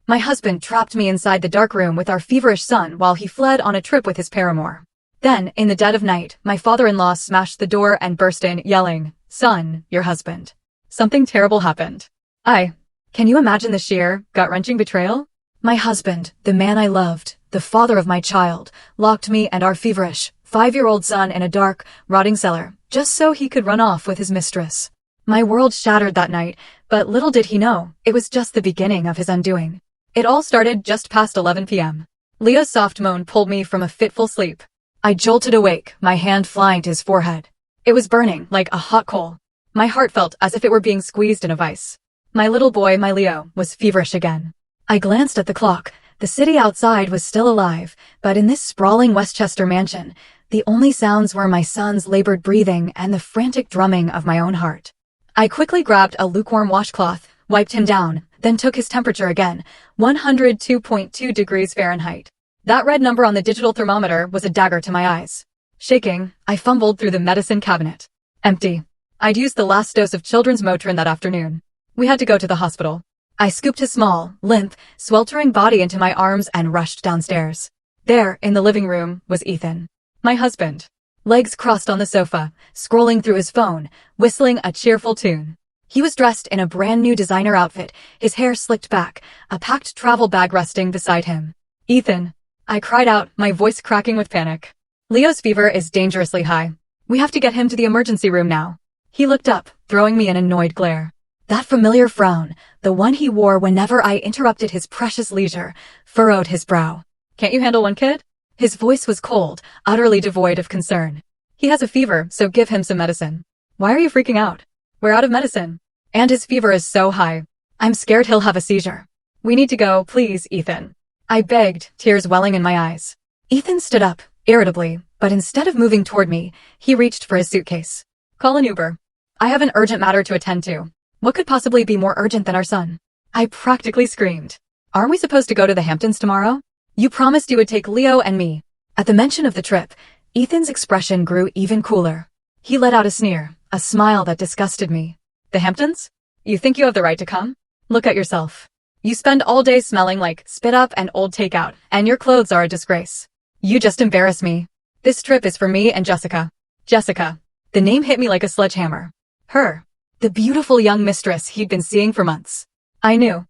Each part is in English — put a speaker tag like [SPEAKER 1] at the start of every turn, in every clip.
[SPEAKER 1] My husband trapped me inside the dark room with our feverish son while he fled on a trip with his paramour. Then, in the dead of night, my father-in-law smashed the door and burst in, yelling, "Son, your husband. Something terrible happened." Can you imagine the sheer, gut-wrenching betrayal? My husband, the man I loved, the father of my child, locked me and our feverish, 5-year-old son in a dark, rotting cellar, just so he could run off with his mistress. My world shattered that night, but little did he know, it was just the beginning of his undoing. It all started just past 11 p.m. Leo's soft moan pulled me from a fitful sleep. I jolted awake, my hand flying to his forehead. It was burning like a hot coal. My heart felt as if it were being squeezed in a vice. My little boy, my Leo, was feverish again. I glanced at the clock. The city outside was still alive, but in this sprawling Westchester mansion, the only sounds were my son's labored breathing and the frantic drumming of my own heart. I quickly grabbed a lukewarm washcloth, wiped him down, then took his temperature again, 102.2 degrees Fahrenheit. That red number on the digital thermometer was a dagger to my eyes. Shaking, I fumbled through the medicine cabinet. Empty. I'd used the last dose of children's Motrin that afternoon. We had to go to the hospital. I scooped his small, limp, sweltering body into my arms and rushed downstairs. There, in the living room, was Ethan. My husband. Legs crossed on the sofa, scrolling through his phone, whistling a cheerful tune. He was dressed in a brand new designer outfit, his hair slicked back, a packed travel bag resting beside him. "Ethan," I cried out, my voice cracking with panic. "Leo's fever is dangerously high. We have to get him to the emergency room now." He looked up, throwing me an annoyed glare. That familiar frown, the one he wore whenever I interrupted his precious leisure, furrowed his brow. "Can't you handle one kid?" His voice was cold, utterly devoid of concern. "He has a fever, so give him some medicine." "Why are you freaking out?" "We're out of medicine. And his fever is so high. I'm scared he'll have a seizure." "We need to go, please, Ethan." I begged, tears welling in my eyes. Ethan stood up, irritably, but instead of moving toward me, he reached for his suitcase. "Call an Uber. I have an urgent matter to attend to. What could possibly be more urgent than our son?" I practically screamed. "Aren't we supposed to go to the Hamptons tomorrow? You promised you would take Leo and me." At the mention of the trip, Ethan's expression grew even cooler. He let out a sneer, a smile that disgusted me. "The Hamptons? You think you have the right to come? Look at yourself. You spend all day smelling like spit up and old takeout, and your clothes are a disgrace. You just embarrass me. This trip is for me and Jessica." Jessica. The name hit me like a sledgehammer. Her. The beautiful young mistress he'd been seeing for months. I knew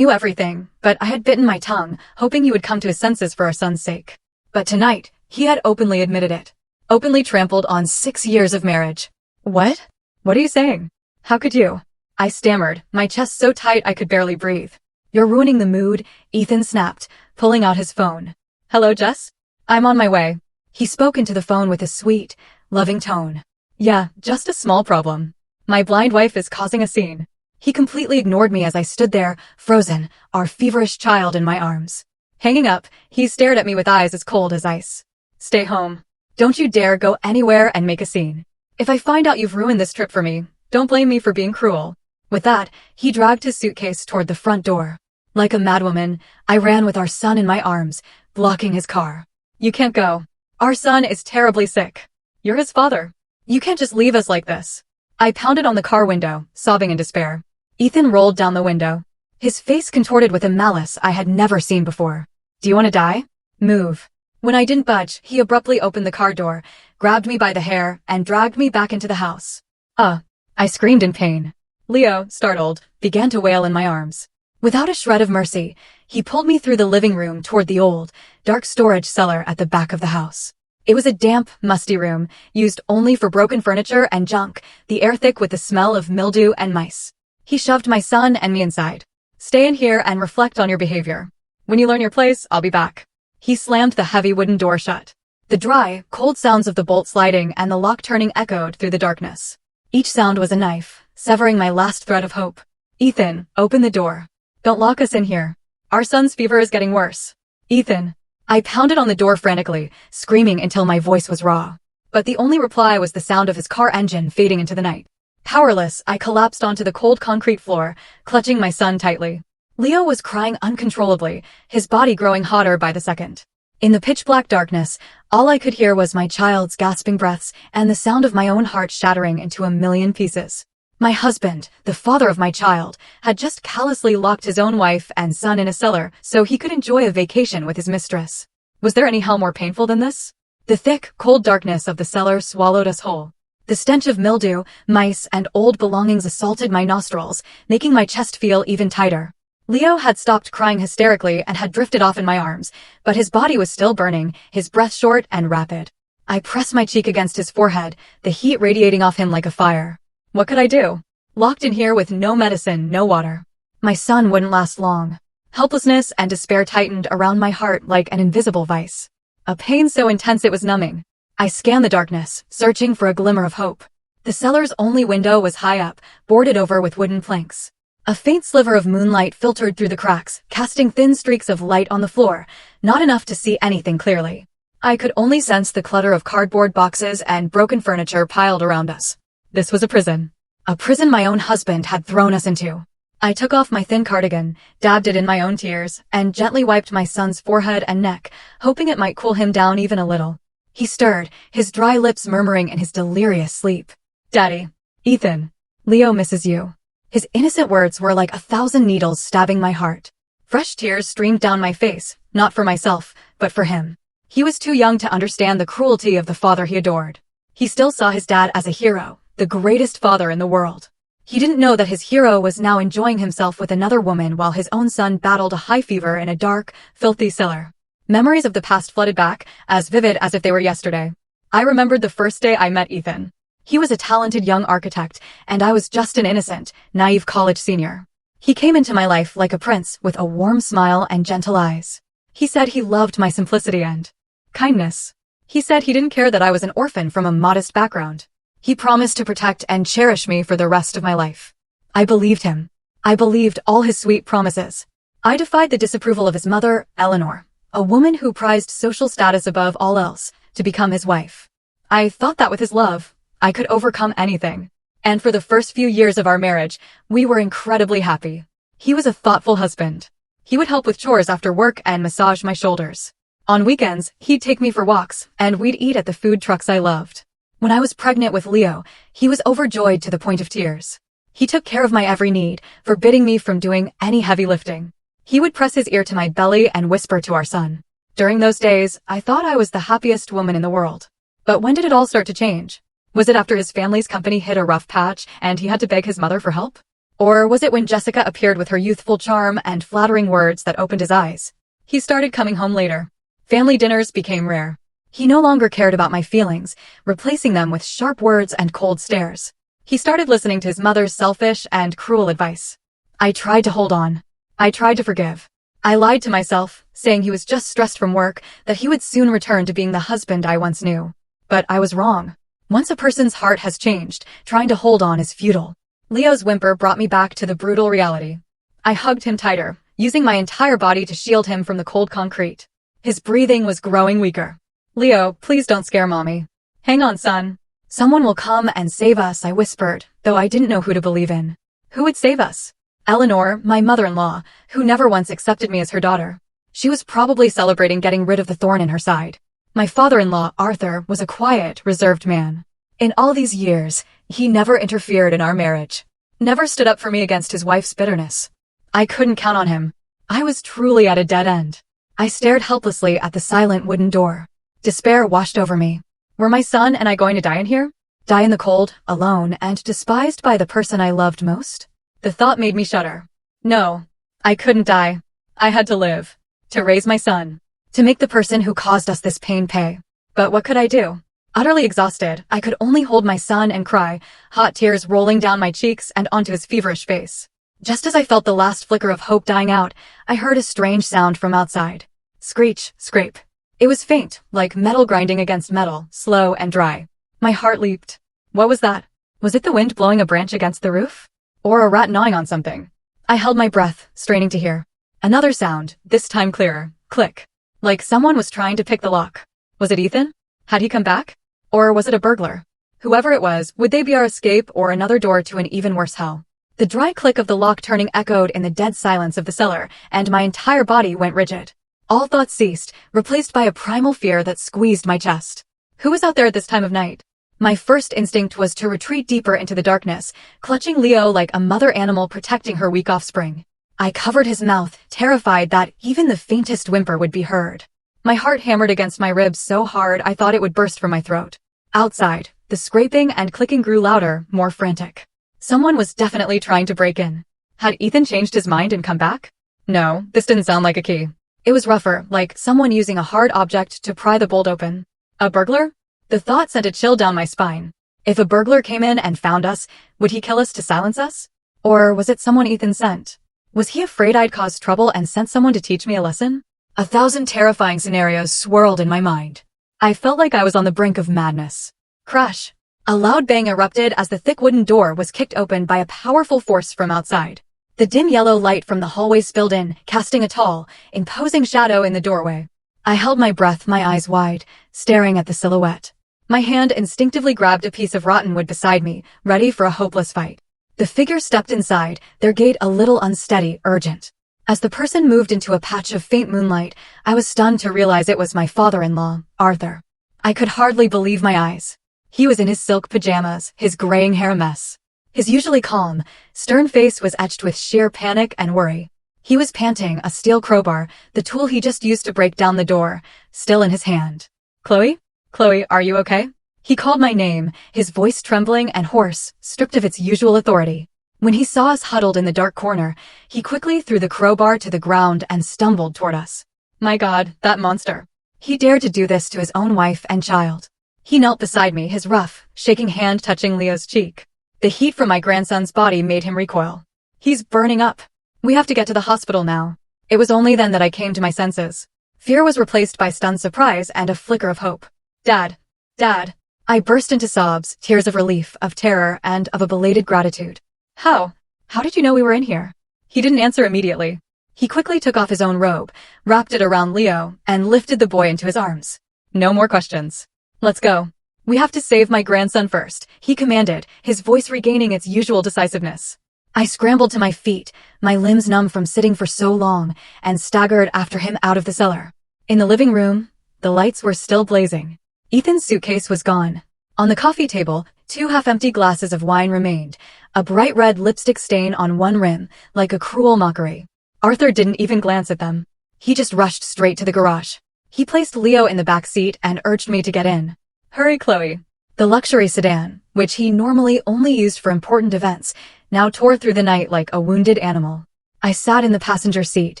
[SPEAKER 1] everything, but I had bitten my tongue, hoping he would come to his senses for our son's sake. But tonight, he had openly admitted it. Openly trampled on 6 years of marriage. "What? What are you saying? How could you?" I stammered, my chest so tight I could barely breathe. "You're ruining the mood," Ethan snapped, pulling out his phone. "Hello, Jess? I'm on my way." He spoke into the phone with a sweet, loving tone. "Yeah, just a small problem. My blind wife is causing a scene." He completely ignored me as I stood there, frozen, our feverish child in my arms. Hanging up, he stared at me with eyes as cold as ice. "Stay home. Don't you dare go anywhere and make a scene. If I find out you've ruined this trip for me, don't blame me for being cruel." With that, he dragged his suitcase toward the front door. Like a madwoman, I ran with our son in my arms, blocking his car. "You can't go. Our son is terribly sick. You're his father. You can't just leave us like this." I pounded on the car window, sobbing in despair. Ethan rolled down the window. His face contorted with a malice I had never seen before. "Do you want to die? Move." When I didn't budge, he abruptly opened the car door, grabbed me by the hair, and dragged me back into the house. I screamed in pain. Leo, startled, began to wail in my arms. Without a shred of mercy, he pulled me through the living room toward the old, dark storage cellar at the back of the house. It was a damp, musty room, used only for broken furniture and junk, the air thick with the smell of mildew and mice. He shoved my son and me inside. "Stay in here and reflect on your behavior. When you learn your place, I'll be back." He slammed the heavy wooden door shut. The dry, cold sounds of the bolt sliding and the lock turning echoed through the darkness. Each sound was a knife, severing my last thread of hope. "Ethan, open the door. Don't lock us in here. Our son's fever is getting worse." "Ethan." I pounded on the door frantically, screaming until my voice was raw. But the only reply was the sound of his car engine fading into the night. Powerless, I collapsed onto the cold concrete floor, clutching my son tightly. Leo was crying uncontrollably, his body growing hotter by the second. In the pitch-black darkness, all I could hear was my child's gasping breaths and the sound of my own heart shattering into a million pieces. My husband, the father of my child, had just callously locked his own wife and son in a cellar so he could enjoy a vacation with his mistress. Was there any hell more painful than this? The thick, cold darkness of the cellar swallowed us whole. The stench of mildew, mice, and old belongings assaulted my nostrils, making my chest feel even tighter. Leo had stopped crying hysterically and had drifted off in my arms, but his body was still burning, his breath short and rapid. I pressed my cheek against his forehead, the heat radiating off him like a fire. What could I do? Locked in here with no medicine, no water. My son wouldn't last long. Helplessness and despair tightened around my heart like an invisible vice. A pain so intense it was numbing. I scanned the darkness, searching for a glimmer of hope. The cellar's only window was high up, boarded over with wooden planks. A faint sliver of moonlight filtered through the cracks, casting thin streaks of light on the floor, not enough to see anything clearly. I could only sense the clutter of cardboard boxes and broken furniture piled around us. This was a prison. A prison my own husband had thrown us into. I took off my thin cardigan, dabbed it in my own tears, and gently wiped my son's forehead and neck, hoping it might cool him down even a little. He stirred, his dry lips murmuring in his delirious sleep. Daddy. Ethan. Leo misses you. His innocent words were like 1,000 needles stabbing my heart. Fresh tears streamed down my face, not for myself, but for him. He was too young to understand the cruelty of the father he adored. He still saw his dad as a hero, the greatest father in the world. He didn't know that his hero was now enjoying himself with another woman while his own son battled a high fever in a dark, filthy cellar. Memories of the past flooded back, as vivid as if they were yesterday. I remembered the first day I met Ethan. He was a talented young architect, and I was just an innocent, naive college senior. He came into my life like a prince with a warm smile and gentle eyes. He said he loved my simplicity and kindness. He said he didn't care that I was an orphan from a modest background. He promised to protect and cherish me for the rest of my life. I believed him. I believed all his sweet promises. I defied the disapproval of his mother, Eleanor, a woman who prized social status above all else, to become his wife. I thought that with his love, I could overcome anything. And for the first few years of our marriage, we were incredibly happy. He was a thoughtful husband. He would help with chores after work and massage my shoulders. On weekends, he'd take me for walks, and we'd eat at the food trucks I loved. When I was pregnant with Leo, he was overjoyed to the point of tears. He took care of my every need, forbidding me from doing any heavy lifting. He would press his ear to my belly and whisper to our son. During those days, I thought I was the happiest woman in the world. But when did it all start to change? Was it after his family's company hit a rough patch and he had to beg his mother for help? Or was it when Jessica appeared with her youthful charm and flattering words that opened his eyes? He started coming home later. Family dinners became rare. He no longer cared about my feelings, replacing them with sharp words and cold stares. He started listening to his mother's selfish and cruel advice. I tried to hold on. I tried to forgive. I lied to myself, saying he was just stressed from work, that he would soon return to being the husband I once knew. But I was wrong. Once a person's heart has changed, trying to hold on is futile. Leo's whimper brought me back to the brutal reality. I hugged him tighter, using my entire body to shield him from the cold concrete. His breathing was growing weaker. Leo, please don't scare Mommy. Hang on, son. Someone will come and save us, I whispered, though I didn't know who to believe in. Who would save us? Eleanor, my mother-in-law, who never once accepted me as her daughter. She was probably celebrating getting rid of the thorn in her side. My father-in-law, Arthur, was a quiet, reserved man. In all these years, he never interfered in our marriage. Never stood up for me against his wife's bitterness. I couldn't count on him. I was truly at a dead end. I stared helplessly at the silent wooden door. Despair washed over me. Were my son and I going to die in here? Die in the cold, alone, and despised by the person I loved most? The thought made me shudder. No, I couldn't die. I had to live. To raise my son. To make the person who caused us this pain pay. But what could I do? Utterly exhausted, I could only hold my son and cry, hot tears rolling down my cheeks and onto his feverish face. Just as I felt the last flicker of hope dying out, I heard a strange sound from outside. Screech, scrape. It was faint, like metal grinding against metal, slow and dry. My heart leaped. What was that? Was it the wind blowing a branch against the roof? Or a rat gnawing on something? I held my breath, straining to hear. Another sound, this time clearer. Click. Like someone was trying to pick the lock. Was it Ethan? Had he come back? Or was it a burglar? Whoever it was, would they be our escape or another door to an even worse hell? The dry click of the lock turning echoed in the dead silence of the cellar, and my entire body went rigid. All thoughts ceased, replaced by a primal fear that squeezed my chest. Who was out there at this time of night? My first instinct was to retreat deeper into the darkness, clutching Leo like a mother animal protecting her weak offspring. I covered his mouth, terrified that even the faintest whimper would be heard. My heart hammered against my ribs so hard I thought it would burst from my throat. Outside, the scraping and clicking grew louder, more frantic. Someone was definitely trying to break in. Had Ethan changed his mind and come back? No, this didn't sound like a key. It was rougher, like someone using a hard object to pry the bolt open. A burglar? The thought sent a chill down my spine. If a burglar came in and found us, would he kill us to silence us? Or was it someone Ethan sent? Was he afraid I'd cause trouble and sent someone to teach me a lesson? 1,000 terrifying scenarios swirled in my mind. I felt like I was on the brink of madness. Crash! A loud bang erupted as the thick wooden door was kicked open by a powerful force from outside. The dim yellow light from the hallway spilled in, casting a tall, imposing shadow in the doorway. I held my breath, my eyes wide, staring at the silhouette. My hand instinctively grabbed a piece of rotten wood beside me, ready for a hopeless fight. The figure stepped inside, their gait a little unsteady, urgent. As the person moved into a patch of faint moonlight, I was stunned to realize it was my father-in-law, Arthur. I could hardly believe my eyes. He was in his silk pajamas, his graying hair a mess. His usually calm, stern face was etched with sheer panic and worry. He was panting, a steel crowbar, the tool he just used to break down the door, still in his hand. Chloe? Chloe, are you okay? He called my name, his voice trembling and hoarse, stripped of its usual authority. When he saw us huddled in the dark corner, he quickly threw the crowbar to the ground and stumbled toward us. My God, that monster. He dared to do this to his own wife and child. He knelt beside me, his rough, shaking hand touching Leo's cheek. The heat from my grandson's body made him recoil. He's burning up. We have to get to the hospital now. It was only then that I came to my senses. Fear was replaced by stunned surprise and a flicker of hope. Dad. Dad. I burst into sobs, tears of relief, of terror, and of a belated gratitude. How? How did you know we were in here? He didn't answer immediately. He quickly took off his own robe, wrapped it around Leo, and lifted the boy into his arms. No more questions. Let's go. We have to save my grandson first, he commanded, his voice regaining its usual decisiveness. I scrambled to my feet, my limbs numb from sitting for so long, and staggered after him out of the cellar. In the living room, the lights were still blazing. Ethan's suitcase was gone. On the coffee table, 2 half-empty glasses of wine remained, a bright red lipstick stain on one rim, like a cruel mockery. Arthur didn't even glance at them. He just rushed straight to the garage. He placed Leo in the back seat and urged me to get in. Hurry, Chloe. The luxury sedan, which he normally only used for important events, now tore through the night like a wounded animal. I sat in the passenger seat,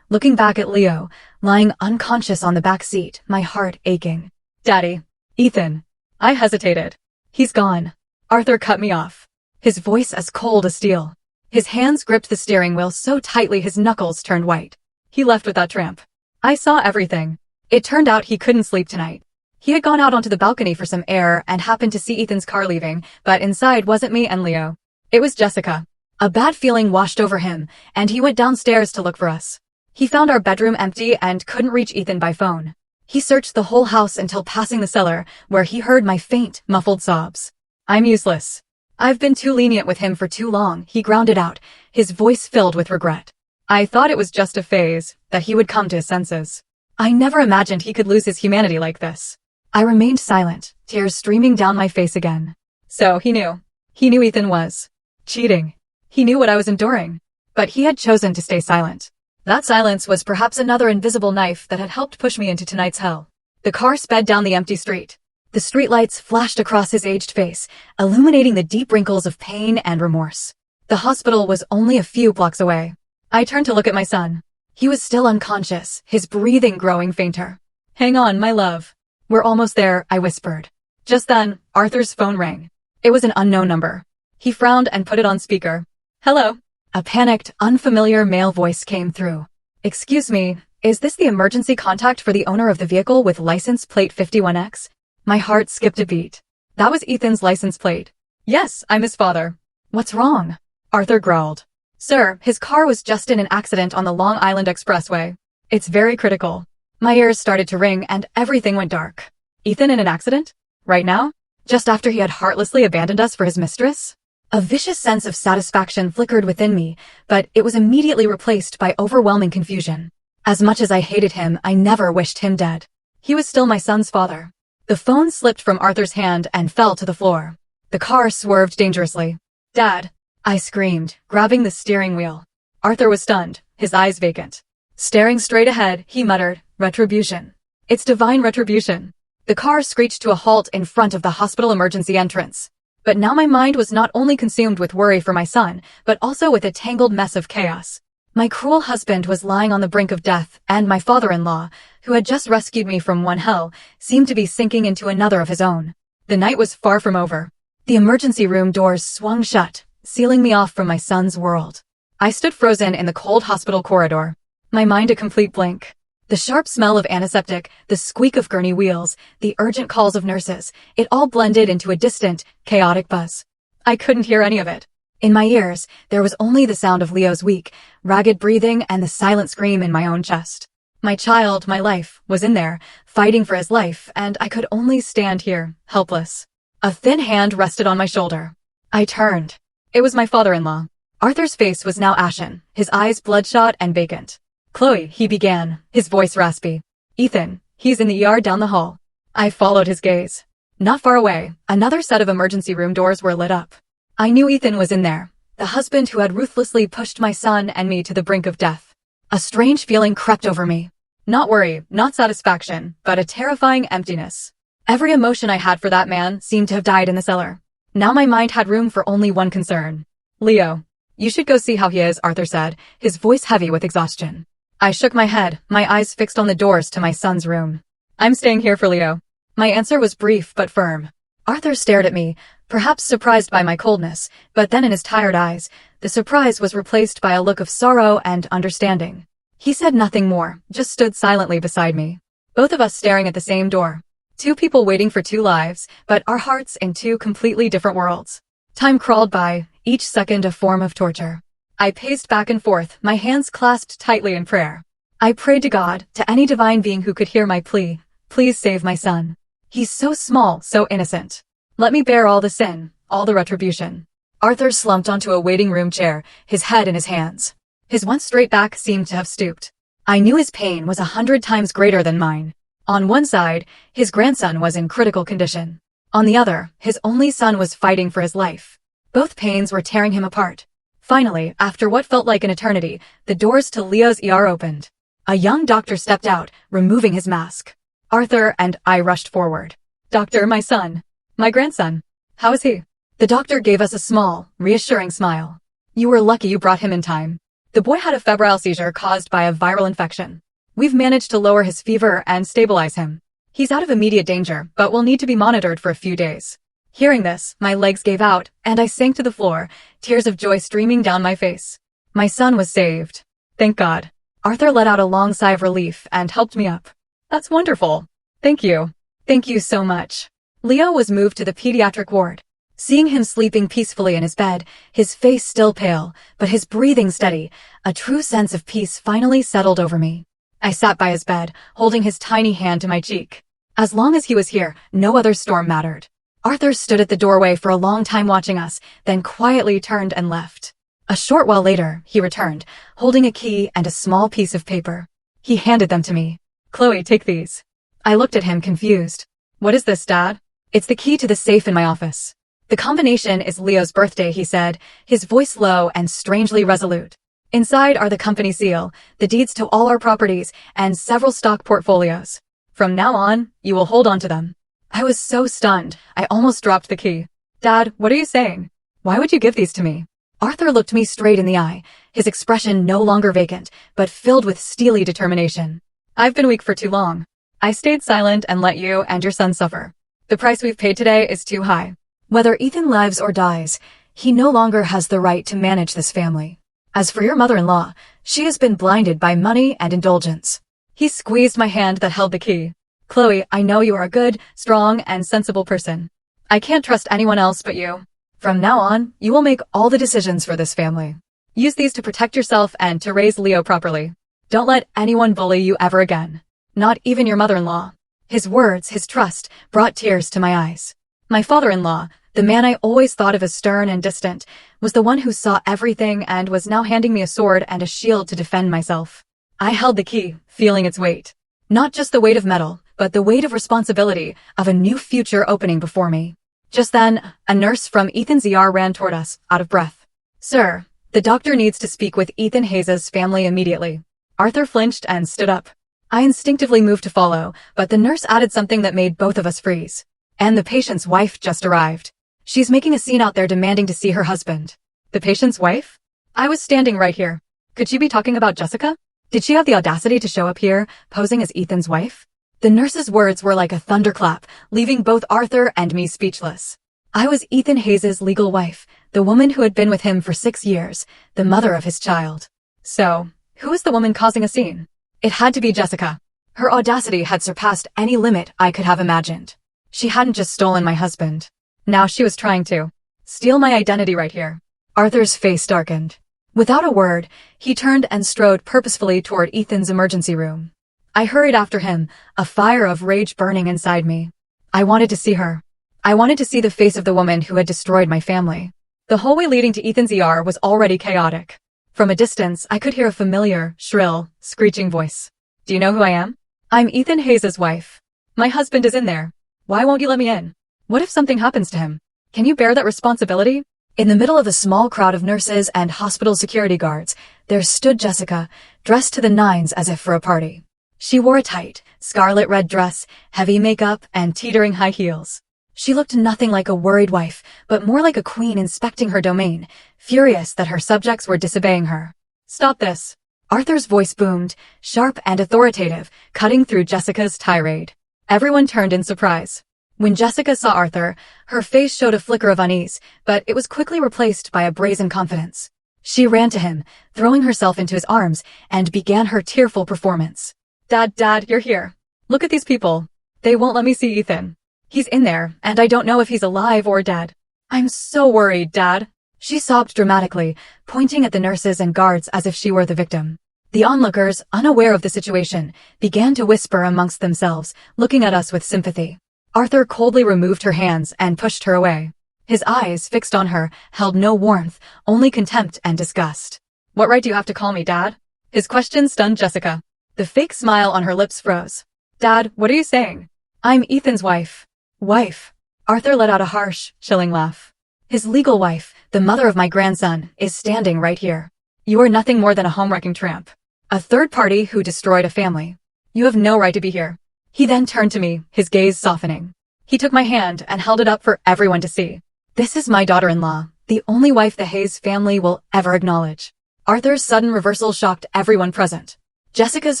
[SPEAKER 1] looking back at Leo, lying unconscious on the back seat, my heart aching. Daddy. Ethan. I hesitated. He's gone. Arthur cut me off. His voice as cold as steel. His hands gripped the steering wheel so tightly his knuckles turned white. He left with that tramp. I saw everything. It turned out he couldn't sleep tonight. He had gone out onto the balcony for some air and happened to see Ethan's car leaving, but inside wasn't me and Leo. It was Jessica. A bad feeling washed over him, and he went downstairs to look for us. He found our bedroom empty and couldn't reach Ethan by phone. He searched the whole house until passing the cellar, where he heard my faint, muffled sobs. I'm useless. I've been too lenient with him for too long, he grounded out, his voice filled with regret. I thought it was just a phase, that he would come to his senses. I never imagined he could lose his humanity like this. I remained silent, tears streaming down my face again. So he knew. He knew Ethan was cheating. He knew what I was enduring. But he had chosen to stay silent. That silence was perhaps another invisible knife that had helped push me into tonight's hell. The car sped down the empty street. The streetlights flashed across his aged face, illuminating the deep wrinkles of pain and remorse. The hospital was only a few blocks away. I turned to look at my son. He was still unconscious, his breathing growing fainter. Hang on, my love. We're almost there, I whispered. Just then, Arthur's phone rang. It was an unknown number. He frowned and put it on speaker. Hello. A panicked, unfamiliar male voice came through. Excuse me, is this the emergency contact for the owner of the vehicle with license plate 51X? My heart skipped a beat. That was Ethan's license plate. Yes, I'm his father. What's wrong? Arthur growled. Sir, his car was just in an accident on the Long Island Expressway. It's very critical. My ears started to ring and everything went dark. Ethan in an accident? Right now? Just after he had heartlessly abandoned us for his mistress? A vicious sense of satisfaction flickered within me, but it was immediately replaced by overwhelming confusion. As much as I hated him, I never wished him dead. He was still my son's father. The phone slipped from Arthur's hand and fell to the floor. The car swerved dangerously. "Dad!" I screamed, grabbing the steering wheel. Arthur was stunned, his eyes vacant. Staring straight ahead, he muttered, "Retribution. It's divine retribution." The car screeched to a halt in front of the hospital emergency entrance. But now my mind was not only consumed with worry for my son, but also with a tangled mess of chaos. My cruel husband was lying on the brink of death, and my father-in-law, who had just rescued me from one hell, seemed to be sinking into another of his own. The night was far from over. The emergency room doors swung shut, sealing me off from my son's world. I stood frozen in the cold hospital corridor, my mind a complete blank. The sharp smell of antiseptic, the squeak of gurney wheels, the urgent calls of nurses, it all blended into a distant, chaotic buzz. I couldn't hear any of it. In my ears, there was only the sound of Leo's weak, ragged breathing and the silent scream in my own chest. My child, my life, was in there, fighting for his life, and I could only stand here, helpless. A thin hand rested on my shoulder. I turned. It was my father-in-law. Arthur's face was now ashen, his eyes bloodshot and vacant. "Chloe," he began, his voice raspy. "Ethan, he's in the ER down the hall." I followed his gaze. Not far away, another set of emergency room doors were lit up. I knew Ethan was in there, the husband who had ruthlessly pushed my son and me to the brink of death. A strange feeling crept over me. Not worry, not satisfaction, but a terrifying emptiness. Every emotion I had for that man seemed to have died in the cellar. Now my mind had room for only one concern. "Leo. You should go see how he is," Arthur said, his voice heavy with exhaustion. I shook my head, my eyes fixed on the doors to my son's room. "I'm staying here for Leo." My answer was brief but firm. Arthur stared at me, perhaps surprised by my coldness, but then in his tired eyes, the surprise was replaced by a look of sorrow and understanding. He said nothing more, just stood silently beside me. Both of us staring at the same door. Two people waiting for two lives, but our hearts in two completely different worlds. Time crawled by, each second a form of torture. I paced back and forth, my hands clasped tightly in prayer. I prayed to God, to any divine being who could hear my plea, "Please save my son. He's so small, so innocent. Let me bear all the sin, all the retribution." Arthur slumped onto a waiting room chair, his head in his hands. His once straight back seemed to have stooped. I knew his pain was 100 times greater than mine. On one side, his grandson was in critical condition. On the other, his only son was fighting for his life. Both pains were tearing him apart. Finally, after what felt like an eternity, the doors to Leo's ER opened. A young doctor stepped out, removing his mask. Arthur and I rushed forward. "Doctor, my son. My grandson. How is he?" The doctor gave us a small, reassuring smile. "You were lucky you brought him in time. The boy had a febrile seizure caused by a viral infection. We've managed to lower his fever and stabilize him. He's out of immediate danger, but will need to be monitored for a few days." Hearing this, my legs gave out, and I sank to the floor, tears of joy streaming down my face. My son was saved. Thank God. Arthur let out a long sigh of relief and helped me up. "That's wonderful. Thank you. Thank you so much." Leo was moved to the pediatric ward. Seeing him sleeping peacefully in his bed, his face still pale, but his breathing steady, a true sense of peace finally settled over me. I sat by his bed, holding his tiny hand to my cheek. As long as he was here, no other storm mattered. Arthur stood at the doorway for a long time watching us, then quietly turned and left. A short while later, he returned, holding a key and a small piece of paper. He handed them to me. "Chloe, take these." I looked at him confused. "What is this, Dad?" "It's the key to the safe in my office. The combination is Leo's birthday," he said, his voice low and strangely resolute. "Inside are the company seal, the deeds to all our properties, and several stock portfolios. From now on, you will hold on to them." I was so stunned, I almost dropped the key. "Dad, what are you saying? Why would you give these to me?" Arthur looked me straight in the eye, his expression no longer vacant, but filled with steely determination. "I've been weak for too long. I stayed silent and let you and your son suffer. The price we've paid today is too high. Whether Ethan lives or dies, he no longer has the right to manage this family. As for your mother-in-law, she has been blinded by money and indulgence." He squeezed my hand that held the key. "Chloe, I know you are a good, strong, and sensible person. I can't trust anyone else but you. From now on, you will make all the decisions for this family. Use these to protect yourself and to raise Leo properly. Don't let anyone bully you ever again. Not even your mother-in-law." His words, his trust, brought tears to my eyes. My father-in-law, the man I always thought of as stern and distant, was the one who saw everything and was now handing me a sword and a shield to defend myself. I held the key, feeling its weight. Not just the weight of metal, but but the weight of responsibility of a new future opening before me. Just then, a nurse from Ethan's ER ran toward us, out of breath. "Sir, the doctor needs to speak with Ethan Hayes' family immediately." Arthur flinched and stood up. I instinctively moved to follow, but the nurse added something that made both of us freeze. "And the patient's wife just arrived. She's making a scene out there demanding to see her husband." The patient's wife? I was standing right here. Could she be talking about Jessica? Did she have the audacity to show up here, posing as Ethan's wife? The nurse's words were like a thunderclap, leaving both Arthur and me speechless. I was Ethan Hayes' legal wife, the woman who had been with him for 6 years, the mother of his child. So, who was the woman causing a scene? It had to be Jessica. Her audacity had surpassed any limit I could have imagined. She hadn't just stolen my husband. Now she was trying to steal my identity right here. Arthur's face darkened. Without a word, he turned and strode purposefully toward Ethan's emergency room. I hurried after him, a fire of rage burning inside me. I wanted to see her. I wanted to see the face of the woman who had destroyed my family. The hallway leading to Ethan's ER was already chaotic. From a distance, I could hear a familiar, shrill, screeching voice. "Do you know who I am? I'm Ethan Hayes' wife. My husband is in there. Why won't you let me in? What if something happens to him? Can you bear that responsibility?" In the middle of a small crowd of nurses and hospital security guards, there stood Jessica, dressed to the nines as if for a party. She wore a tight, scarlet red dress, heavy makeup, and teetering high heels. She looked nothing like a worried wife, but more like a queen inspecting her domain, furious that her subjects were disobeying her. "Stop this!" Arthur's voice boomed, sharp and authoritative, cutting through Jessica's tirade. Everyone turned in surprise. When Jessica saw Arthur, her face showed a flicker of unease, but it was quickly replaced by a brazen confidence. She ran to him, throwing herself into his arms, and began her tearful performance. Dad, you're here. Look at these people. They won't let me see Ethan. He's in there, and I don't know if he's alive or dead. I'm so worried, Dad." She sobbed dramatically, pointing at the nurses and guards as if she were the victim. The onlookers, unaware of the situation, began to whisper amongst themselves, looking at us with sympathy. Arthur coldly removed her hands and pushed her away. His eyes, fixed on her, held no warmth, only contempt and disgust. "What right do you have to call me Dad?" His question stunned Jessica. The fake smile on her lips froze. "Dad, what are you saying?" "I'm Ethan's wife." "Wife?" Arthur let out a harsh, chilling laugh. "His legal wife, the mother of my grandson, is standing right here. You are nothing more than a home-wrecking tramp. A third party who destroyed a family. You have no right to be here." He then turned to me, his gaze softening. He took my hand and held it up for everyone to see. "This is my daughter-in-law, the only wife the Hayes family will ever acknowledge." Arthur's sudden reversal shocked everyone present. Jessica's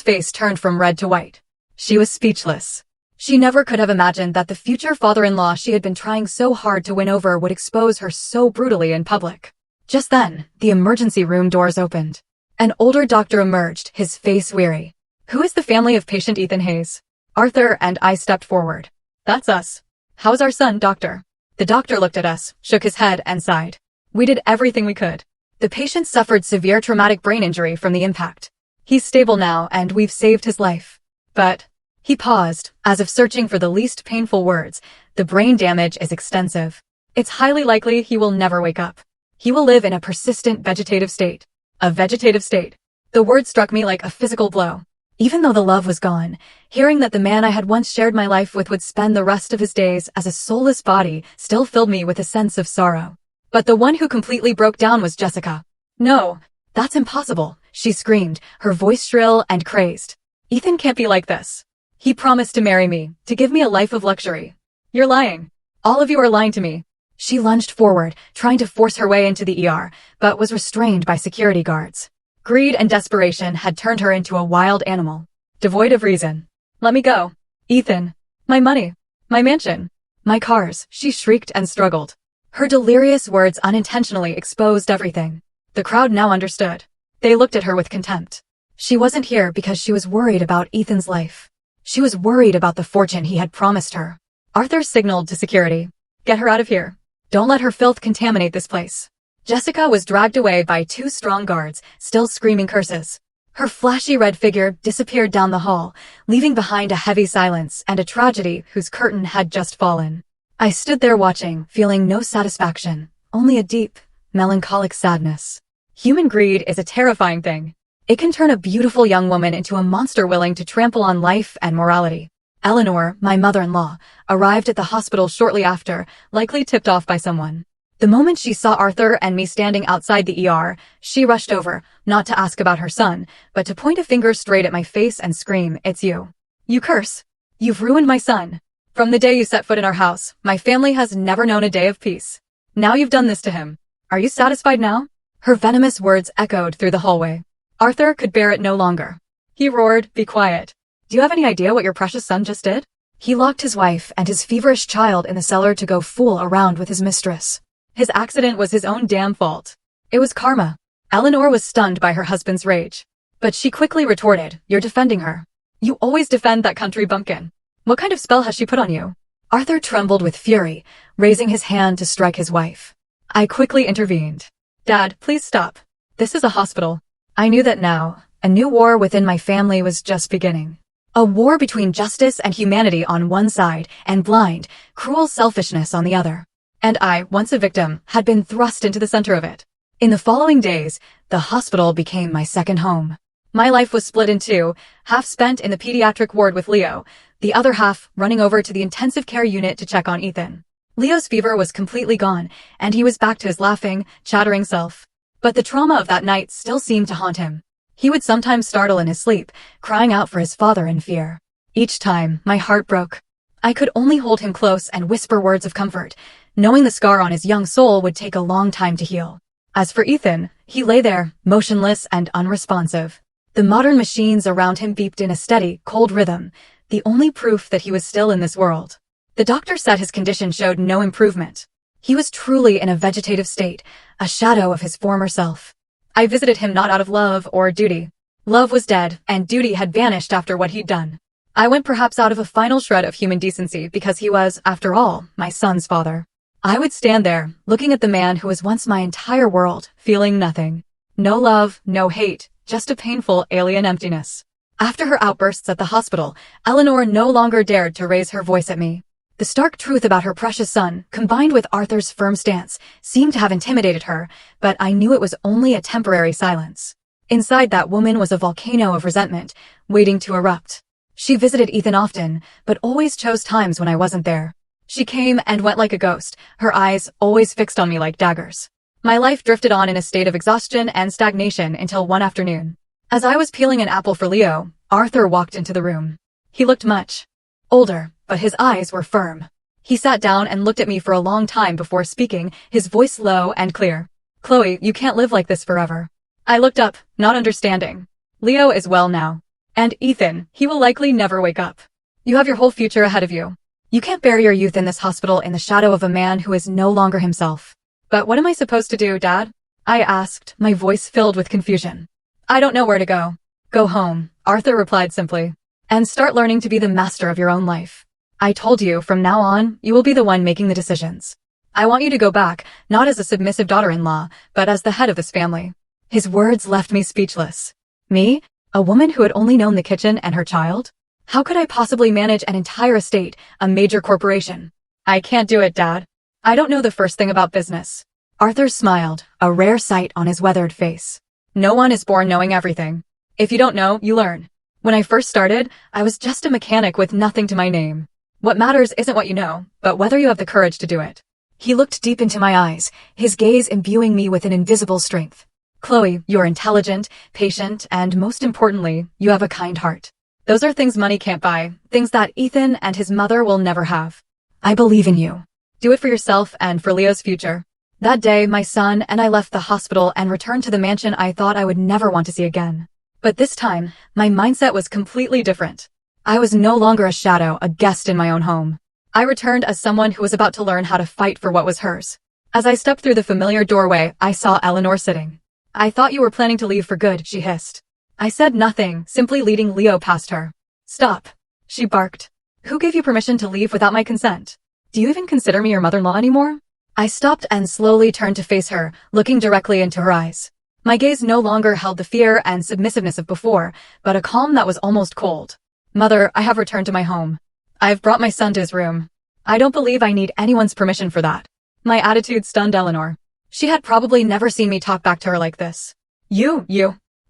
[SPEAKER 1] face turned from red to white. She was speechless. She never could have imagined that the future father-in-law she had been trying so hard to win over would expose her so brutally in public. Just then, the emergency room doors opened. An older doctor emerged, his face weary. "Who is the family of patient Ethan Hayes?" Arthur and I stepped forward. "That's us. How's our son, doctor?" The doctor looked at us, shook his head, and sighed. "We did everything we could. The patient suffered severe traumatic brain injury from the impact. He's stable now, and we've saved his life. But..." He paused, as if searching for the least painful words. "The brain damage is extensive. It's highly likely he will never wake up. He will live in a persistent vegetative state." A vegetative state. The word struck me like a physical blow. Even though the love was gone, hearing that the man I had once shared my life with would spend the rest of his days as a soulless body still filled me with a sense of sorrow. But the one who completely broke down was Jessica. "No, that's impossible," she screamed, her voice shrill and crazed. "Ethan can't be like this. He promised to marry me, to give me a life of luxury. You're lying. All of you are lying to me." She lunged forward, trying to force her way into the ER, but was restrained by security guards. Greed and desperation had turned her into a wild animal, devoid of reason. "Let me go. Ethan. My money. My mansion. My cars," she shrieked and struggled. Her delirious words unintentionally exposed everything. The crowd now understood. They looked at her with contempt. She wasn't here because she was worried about Ethan's life. She was worried about the fortune he had promised her. Arthur signaled to security. "Get her out of here. Don't let her filth contaminate this place." Jessica was dragged away by 2 strong guards, still screaming curses. Her flashy red figure disappeared down the hall, leaving behind a heavy silence and a tragedy whose curtain had just fallen. I stood there watching, feeling no satisfaction, only a deep, melancholic sadness. Human greed is a terrifying thing. It can turn a beautiful young woman into a monster willing to trample on life and morality. Eleanor, my mother-in-law, arrived at the hospital shortly after, likely tipped off by someone. The moment she saw Arthur and me standing outside the ER, she rushed over, not to ask about her son, but to point a finger straight at my face and scream, "It's you. You curse. You've ruined my son. From the day you set foot in our house, my family has never known a day of peace. Now you've done this to him. Are you satisfied now?" Her venomous words echoed through the hallway. Arthur could bear it no longer. He roared, "Be quiet. Do you have any idea what your precious son just did? He locked his wife and his feverish child in the cellar to go fool around with his mistress. His accident was his own damn fault. It was karma." Eleanor was stunned by her husband's rage. But she quickly retorted, "You're defending her. You always defend that country bumpkin. What kind of spell has she put on you?" Arthur trembled with fury, raising his hand to strike his wife. I quickly intervened. "Dad, please stop. This is a hospital." I knew that now, a new war within my family was just beginning. A war between justice and humanity on one side and blind, cruel selfishness on the other. And I, once a victim, had been thrust into the center of it. In the following days, the hospital became my second home. My life was split in two, half spent in the pediatric ward with Leo, the other half running over to the intensive care unit to check on Ethan. Leo's fever was completely gone, and he was back to his laughing, chattering self. But the trauma of that night still seemed to haunt him. He would sometimes startle in his sleep, crying out for his father in fear. Each time, my heart broke. I could only hold him close and whisper words of comfort, knowing the scar on his young soul would take a long time to heal. As for Ethan, he lay there, motionless and unresponsive. The modern machines around him beeped in a steady, cold rhythm, the only proof that he was still in this world. The doctor said his condition showed no improvement. He was truly in a vegetative state, a shadow of his former self. I visited him not out of love or duty. Love was dead, and duty had vanished after what he'd done. I went perhaps out of a final shred of human decency because he was, after all, my son's father. I would stand there, looking at the man who was once my entire world, feeling nothing. No love, no hate, just a painful alien emptiness. After her outbursts at the hospital, Eleanor no longer dared to raise her voice at me. The stark truth about her precious son, combined with Arthur's firm stance, seemed to have intimidated her, but I knew it was only a temporary silence. Inside that woman was a volcano of resentment, waiting to erupt. She visited Ethan often, but always chose times when I wasn't there. She came and went like a ghost, her eyes always fixed on me like daggers. My life drifted on in a state of exhaustion and stagnation until one afternoon. As I was peeling an apple for Leo, Arthur walked into the room. He looked much older, but his eyes were firm. He sat down and looked at me for a long time before speaking, his voice low and clear. "Chloe, you can't live like this forever." I looked up, not understanding. "Leo is well now. And Ethan, he will likely never wake up. You have your whole future ahead of you. You can't bury your youth in this hospital in the shadow of a man who is no longer himself." "But what am I supposed to do, Dad?" I asked, my voice filled with confusion. "I don't know where to go." "Go home," Arthur replied simply, "and start learning to be the master of your own life. I told you, from now on, you will be the one making the decisions. I want you to go back, not as a submissive daughter-in-law, but as the head of this family." His words left me speechless. Me? A woman who had only known the kitchen and her child? How could I possibly manage an entire estate, a major corporation? "I can't do it, Dad. I don't know the first thing about business." Arthur smiled, a rare sight on his weathered face. "No one is born knowing everything. If you don't know, you learn. When I first started, I was just a mechanic with nothing to my name. What matters isn't what you know, but whether you have the courage to do it." He looked deep into my eyes, his gaze imbuing me with an invisible strength. "Chloe, you're intelligent, patient, and most importantly, you have a kind heart. Those are things money can't buy, things that Ethan and his mother will never have. I believe in you. Do it for yourself and for Leo's future." That day, my son and I left the hospital and returned to the mansion I thought I would never want to see again. But this time, my mindset was completely different. I was no longer a shadow, a guest in my own home. I returned as someone who was about to learn how to fight for what was hers. As I stepped through the familiar doorway, I saw Eleanor sitting. "I thought you were planning to leave for good," she hissed. I said nothing, simply leading Leo past her. "Stop," she barked. "Who gave you permission to leave without my consent? Do you even consider me your mother-in-law anymore?" I stopped and slowly turned to face her, looking directly into her eyes. My gaze no longer held the fear and submissiveness of before, but a calm that was almost cold. "Mother, I have returned to my home. I've brought my son to his room. I don't believe I need anyone's permission for that." My attitude stunned Eleanor. She had probably never seen me talk back to her like this. You,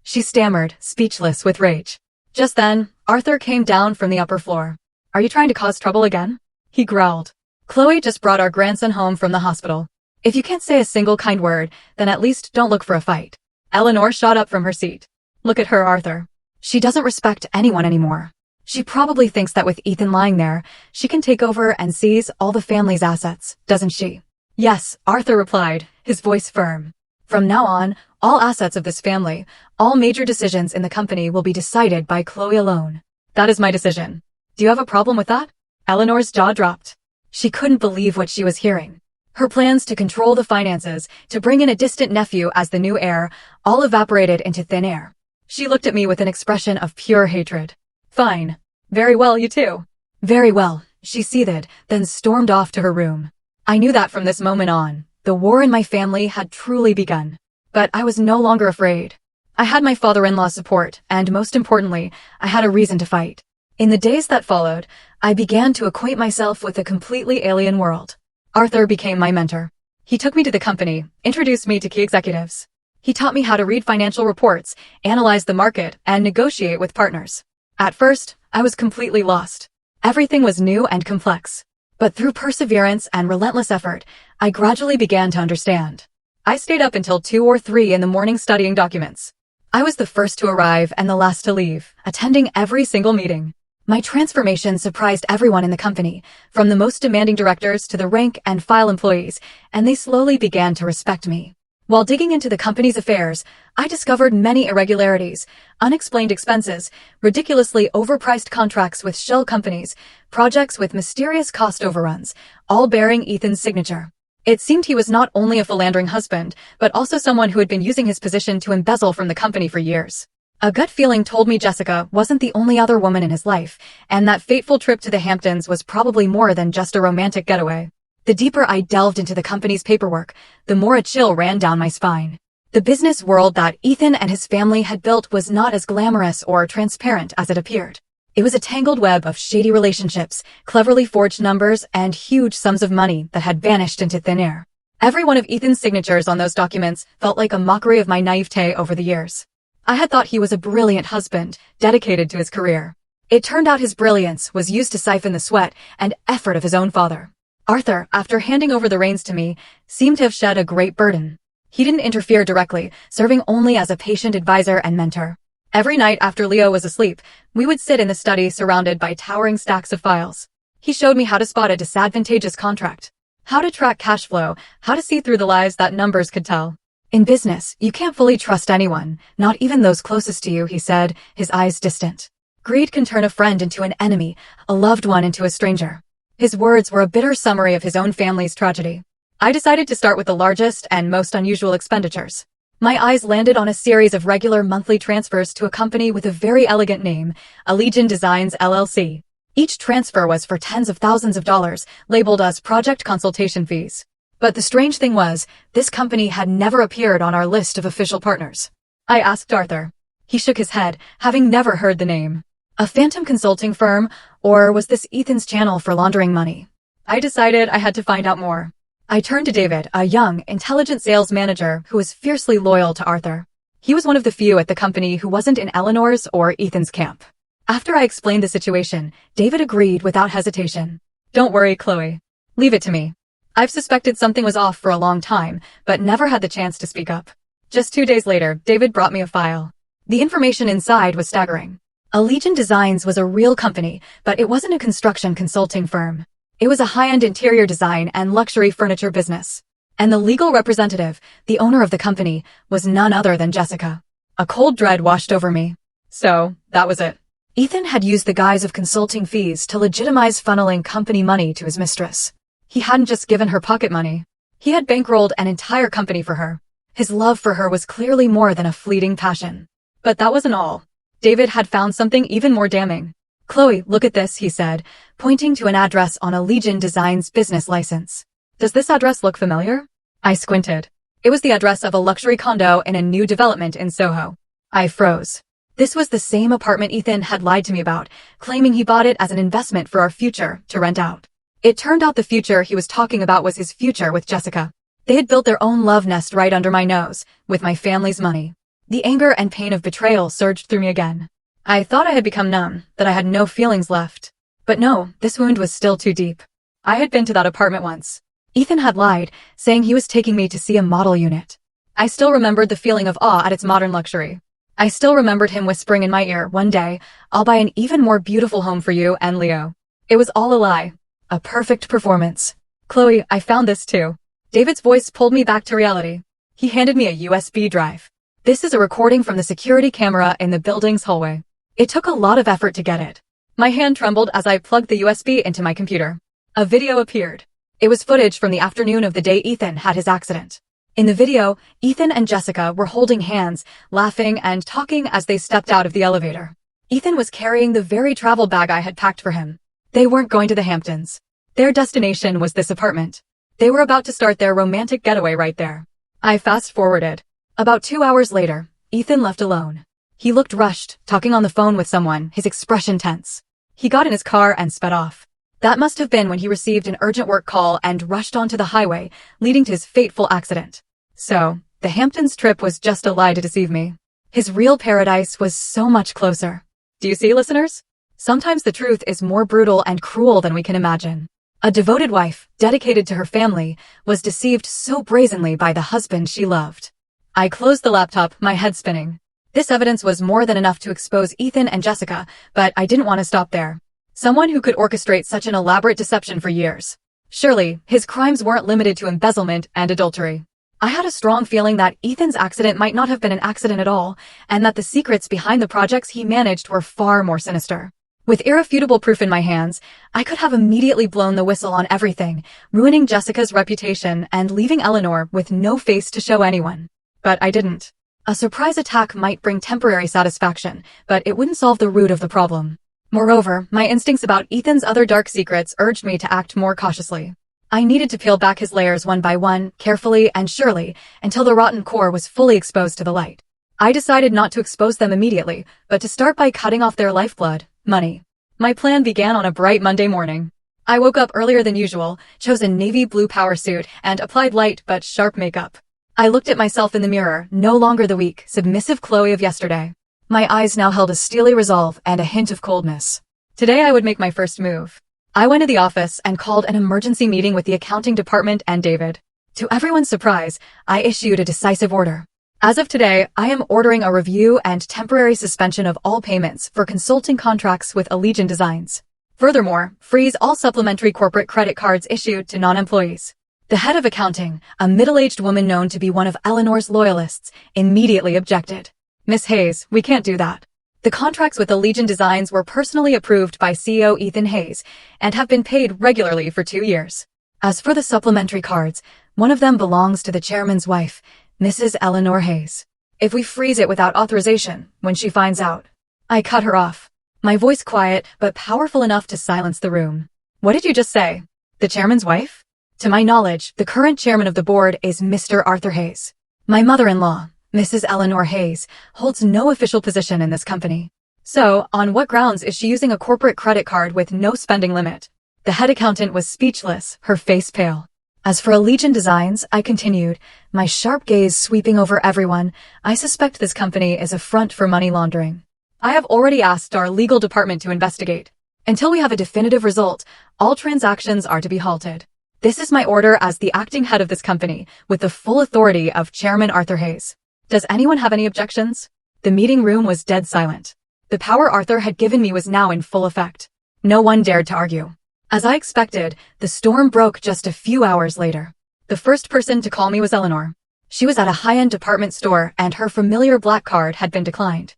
[SPEAKER 1] she stammered, speechless with rage. Just then, Arthur came down from the upper floor. Are you trying to cause trouble again? He growled. Chloe just brought our grandson home from the hospital. If you can't say a single kind word, then at least don't look for a fight. Eleanor shot up from her seat. Look at her, Arthur. She doesn't respect anyone anymore. She probably thinks that with Ethan lying there, she can take over and seize all the family's assets, doesn't she? Yes, Arthur replied, his voice firm. From now on, all assets of this family, all major decisions in the company will be decided by Chloe alone. That is my decision. Do you have a problem with that? Eleanor's jaw dropped. She couldn't believe what she was hearing. Her plans to control the finances, to bring in a distant nephew as the new heir, all evaporated into thin air. She looked at me with an expression of pure hatred. Fine. Very well, you too. Very well, she seethed, then stormed off to her room. I knew that from this moment on, the war in my family had truly begun. But I was no longer afraid. I had my father-in-law's support, and most importantly, I had a reason to fight. In the days that followed, I began to acquaint myself with a completely alien world. Arthur became my mentor. He took me to the company, introduced me to key executives. He taught me how to read financial reports, analyze the market, and negotiate with partners. At first, I was completely lost. Everything was new and complex. But through perseverance and relentless effort, I gradually began to understand. I stayed up until 2 or 3 in the morning studying documents. I was the first to arrive and the last to leave, attending every single meeting. My transformation surprised everyone in the company, from the most demanding directors to the rank and file employees, and they slowly began to respect me. While digging into the company's affairs, I discovered many irregularities, unexplained expenses, ridiculously overpriced contracts with shell companies, projects with mysterious cost overruns, all bearing Ethan's signature. It seemed he was not only a philandering husband, but also someone who had been using his position to embezzle from the company for years. A gut feeling told me Jessica wasn't the only other woman in his life, and that fateful trip to the Hamptons was probably more than just a romantic getaway. The deeper I delved into the company's paperwork, the more a chill ran down my spine. The business world that Ethan and his family had built was not as glamorous or transparent as it appeared. It was a tangled web of shady relationships, cleverly forged numbers, and huge sums of money that had vanished into thin air. Every one of Ethan's signatures on those documents felt like a mockery of my naivete over the years. I had thought he was a brilliant husband, dedicated to his career. It turned out his brilliance was used to siphon the sweat and effort of his own father. Arthur, after handing over the reins to me, seemed to have shed a great burden. He didn't interfere directly, serving only as a patient advisor and mentor. Every night after Leo was asleep, we would sit in the study surrounded by towering stacks of files. He showed me how to spot a disadvantageous contract, how to track cash flow, how to see through the lies that numbers could tell. In business, you can't fully trust anyone, not even those closest to you, he said, his eyes distant. Greed can turn a friend into an enemy, a loved one into a stranger. His words were a bitter summary of his own family's tragedy. I decided to start with the largest and most unusual expenditures. My eyes landed on a series of regular monthly transfers to a company with a very elegant name, Allegiant Designs LLC. Each transfer was for tens of thousands of dollars, labeled as project consultation fees. But the strange thing was, this company had never appeared on our list of official partners. I asked Arthur. He shook his head, having never heard the name. A phantom consulting firm, or was this Ethan's channel for laundering money? I decided I had to find out more. I turned to David, a young, intelligent sales manager who was fiercely loyal to Arthur. He was one of the few at the company who wasn't in Eleanor's or Ethan's camp. After I explained the situation, David agreed without hesitation. Don't worry, Chloe. Leave it to me. I've suspected something was off for a long time, but never had the chance to speak up. Just 2 days later, David brought me a file. The information inside was staggering. Allegiant Designs was a real company, but it wasn't a construction consulting firm. It was a high-end interior design and luxury furniture business. And the legal representative, the owner of the company, was none other than Jessica. A cold dread washed over me. So, that was it. Ethan had used the guise of consulting fees to legitimize funneling company money to his mistress. He hadn't just given her pocket money. He had bankrolled an entire company for her. His love for her was clearly more than a fleeting passion. But that wasn't all. David had found something even more damning. Chloe, look at this, he said, pointing to an address on Allegiant Designs' business license. Does this address look familiar? I squinted. It was the address of a luxury condo in a new development in Soho. I froze. This was the same apartment Ethan had lied to me about, claiming he bought it as an investment for our future to rent out. It turned out the future he was talking about was his future with Jessica. They had built their own love nest right under my nose, with my family's money. The anger and pain of betrayal surged through me again. I thought I had become numb, that I had no feelings left. But no, this wound was still too deep. I had been to that apartment once. Ethan had lied, saying he was taking me to see a model unit. I still remembered the feeling of awe at its modern luxury. I still remembered him whispering in my ear, one day, I'll buy an even more beautiful home for you and Leo. It was all a lie. A perfect performance. Chloe, I found this too. David's voice pulled me back to reality. He handed me a USB drive. This is a recording from the security camera in the building's hallway. It took a lot of effort to get it. My hand trembled as I plugged the USB into my computer. A video appeared. It was footage from the afternoon of the day Ethan had his accident. In the video, Ethan and Jessica were holding hands, laughing and talking as they stepped out of the elevator. Ethan was carrying the very travel bag I had packed for him. They weren't going to the Hamptons. Their destination was this apartment. They were about to start their romantic getaway right there. I fast-forwarded. About 2 hours later, Ethan left alone. He looked rushed, talking on the phone with someone, his expression tense. He got in his car and sped off. That must have been when he received an urgent work call and rushed onto the highway, leading to his fateful accident. So, the Hamptons trip was just a lie to deceive me. His real paradise was so much closer. Do you see, listeners? Sometimes the truth is more brutal and cruel than we can imagine. A devoted wife, dedicated to her family, was deceived so brazenly by the husband she loved. I closed the laptop, my head spinning. This evidence was more than enough to expose Ethan and Jessica, but I didn't want to stop there. Someone who could orchestrate such an elaborate deception for years. Surely, his crimes weren't limited to embezzlement and adultery. I had a strong feeling that Ethan's accident might not have been an accident at all, and that the secrets behind the projects he managed were far more sinister. With irrefutable proof in my hands, I could have immediately blown the whistle on everything, ruining Jessica's reputation and leaving Eleanor with no face to show anyone. But I didn't. A surprise attack might bring temporary satisfaction, but it wouldn't solve the root of the problem. Moreover, my instincts about Ethan's other dark secrets urged me to act more cautiously. I needed to peel back his layers one by one, carefully and surely, until the rotten core was fully exposed to the light. I decided not to expose them immediately, but to start by cutting off their lifeblood. Money. My plan began on a bright Monday morning. I woke up earlier than usual, chose a navy blue power suit, and applied light but sharp makeup. I looked at myself in the mirror, no longer the weak, submissive Chloe of yesterday. My eyes now held a steely resolve and a hint of coldness. Today I would make my first move. I went to the office and called an emergency meeting with the accounting department and David. To everyone's surprise, I issued a decisive order. As of today, I am ordering a review and temporary suspension of all payments for consulting contracts with Allegiant Designs. Furthermore, freeze all supplementary corporate credit cards issued to non-employees. The head of accounting, a middle-aged woman known to be one of Eleanor's loyalists, immediately objected. Miss Hayes, we can't do that. The contracts with Allegiant Designs were personally approved by CEO Ethan Hayes and have been paid regularly for 2 years. As for the supplementary cards, one of them belongs to the chairman's wife, Mrs. Eleanor Hayes. If we freeze it without authorization, when she finds out. I cut her off. My voice quiet, but powerful enough to silence the room. What did you just say? The chairman's wife? To my knowledge, the current chairman of the board is Mr. Arthur Hayes. My mother-in-law, Mrs. Eleanor Hayes, holds no official position in this company. So, on what grounds is she using a corporate credit card with no spending limit? The head accountant was speechless, her face pale. As for Allegiant Designs, I continued, my sharp gaze sweeping over everyone, I suspect this company is a front for money laundering. I have already asked our legal department to investigate. Until we have a definitive result, all transactions are to be halted. This is my order as the acting head of this company, with the full authority of Chairman Arthur Hayes. Does anyone have any objections? The meeting room was dead silent. The power Arthur had given me was now in full effect. No one dared to argue. As I expected, the storm broke just a few hours later. The first person to call me was Eleanor. She was at a high-end department store and her familiar black card had been declined.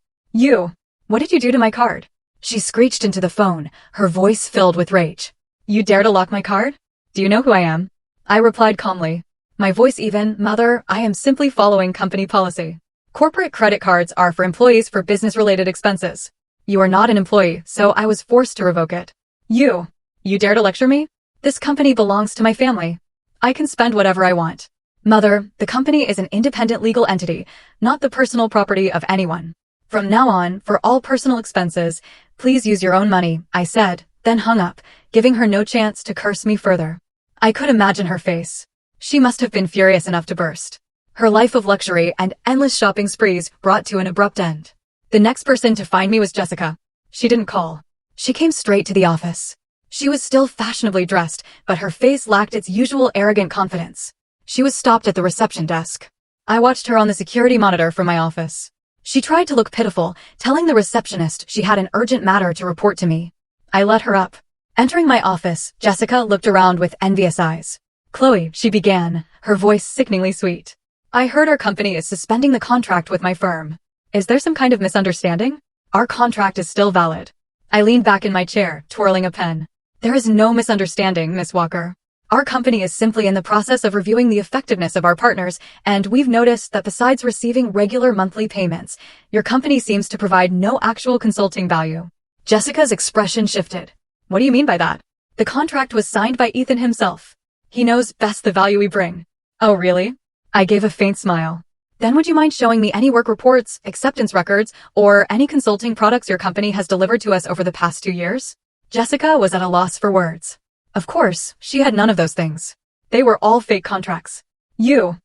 [SPEAKER 1] What did you do to my card? She screeched into the phone, her voice filled with rage. You dare to lock my card? Do you know who I am? I replied calmly. My voice even, Mother, I am simply following company policy. Corporate credit cards are for employees for business-related expenses. You are not an employee, so I was forced to revoke it. You dare to lecture me? This company belongs to my family. I can spend whatever I want. Mother, the company is an independent legal entity, not the personal property of anyone. From now on, for all personal expenses, please use your own money, I said, then hung up, giving her no chance to curse me further. I could imagine her face. She must have been furious enough to burst. Her life of luxury and endless shopping sprees brought to an abrupt end. The next person to find me was Jessica. She didn't call. She came straight to the office. She was still fashionably dressed, but her face lacked its usual arrogant confidence. She was stopped at the reception desk. I watched her on the security monitor from my office. She tried to look pitiful, telling the receptionist she had an urgent matter to report to me. I let her up. Entering my office, Jessica looked around with envious eyes. "Chloe," she began, her voice sickeningly sweet. "I heard our company is suspending the contract with my firm. Is there some kind of misunderstanding? Our contract is still valid." I leaned back in my chair, twirling a pen. "There is no misunderstanding, Miss Walker. Our company is simply in the process of reviewing the effectiveness of our partners, and we've noticed that besides receiving regular monthly payments, your company seems to provide no actual consulting value." Jessica's expression shifted. "What do you mean by that?" "The contract was signed by Ethan himself. He knows best the value we bring." "Oh, really?" I gave a faint smile. "Then would you mind showing me any work reports, acceptance records, or any consulting products your company has delivered to us over the past 2 years? Jessica was at a loss for words. Of course, she had none of those things. They were all fake contracts. You're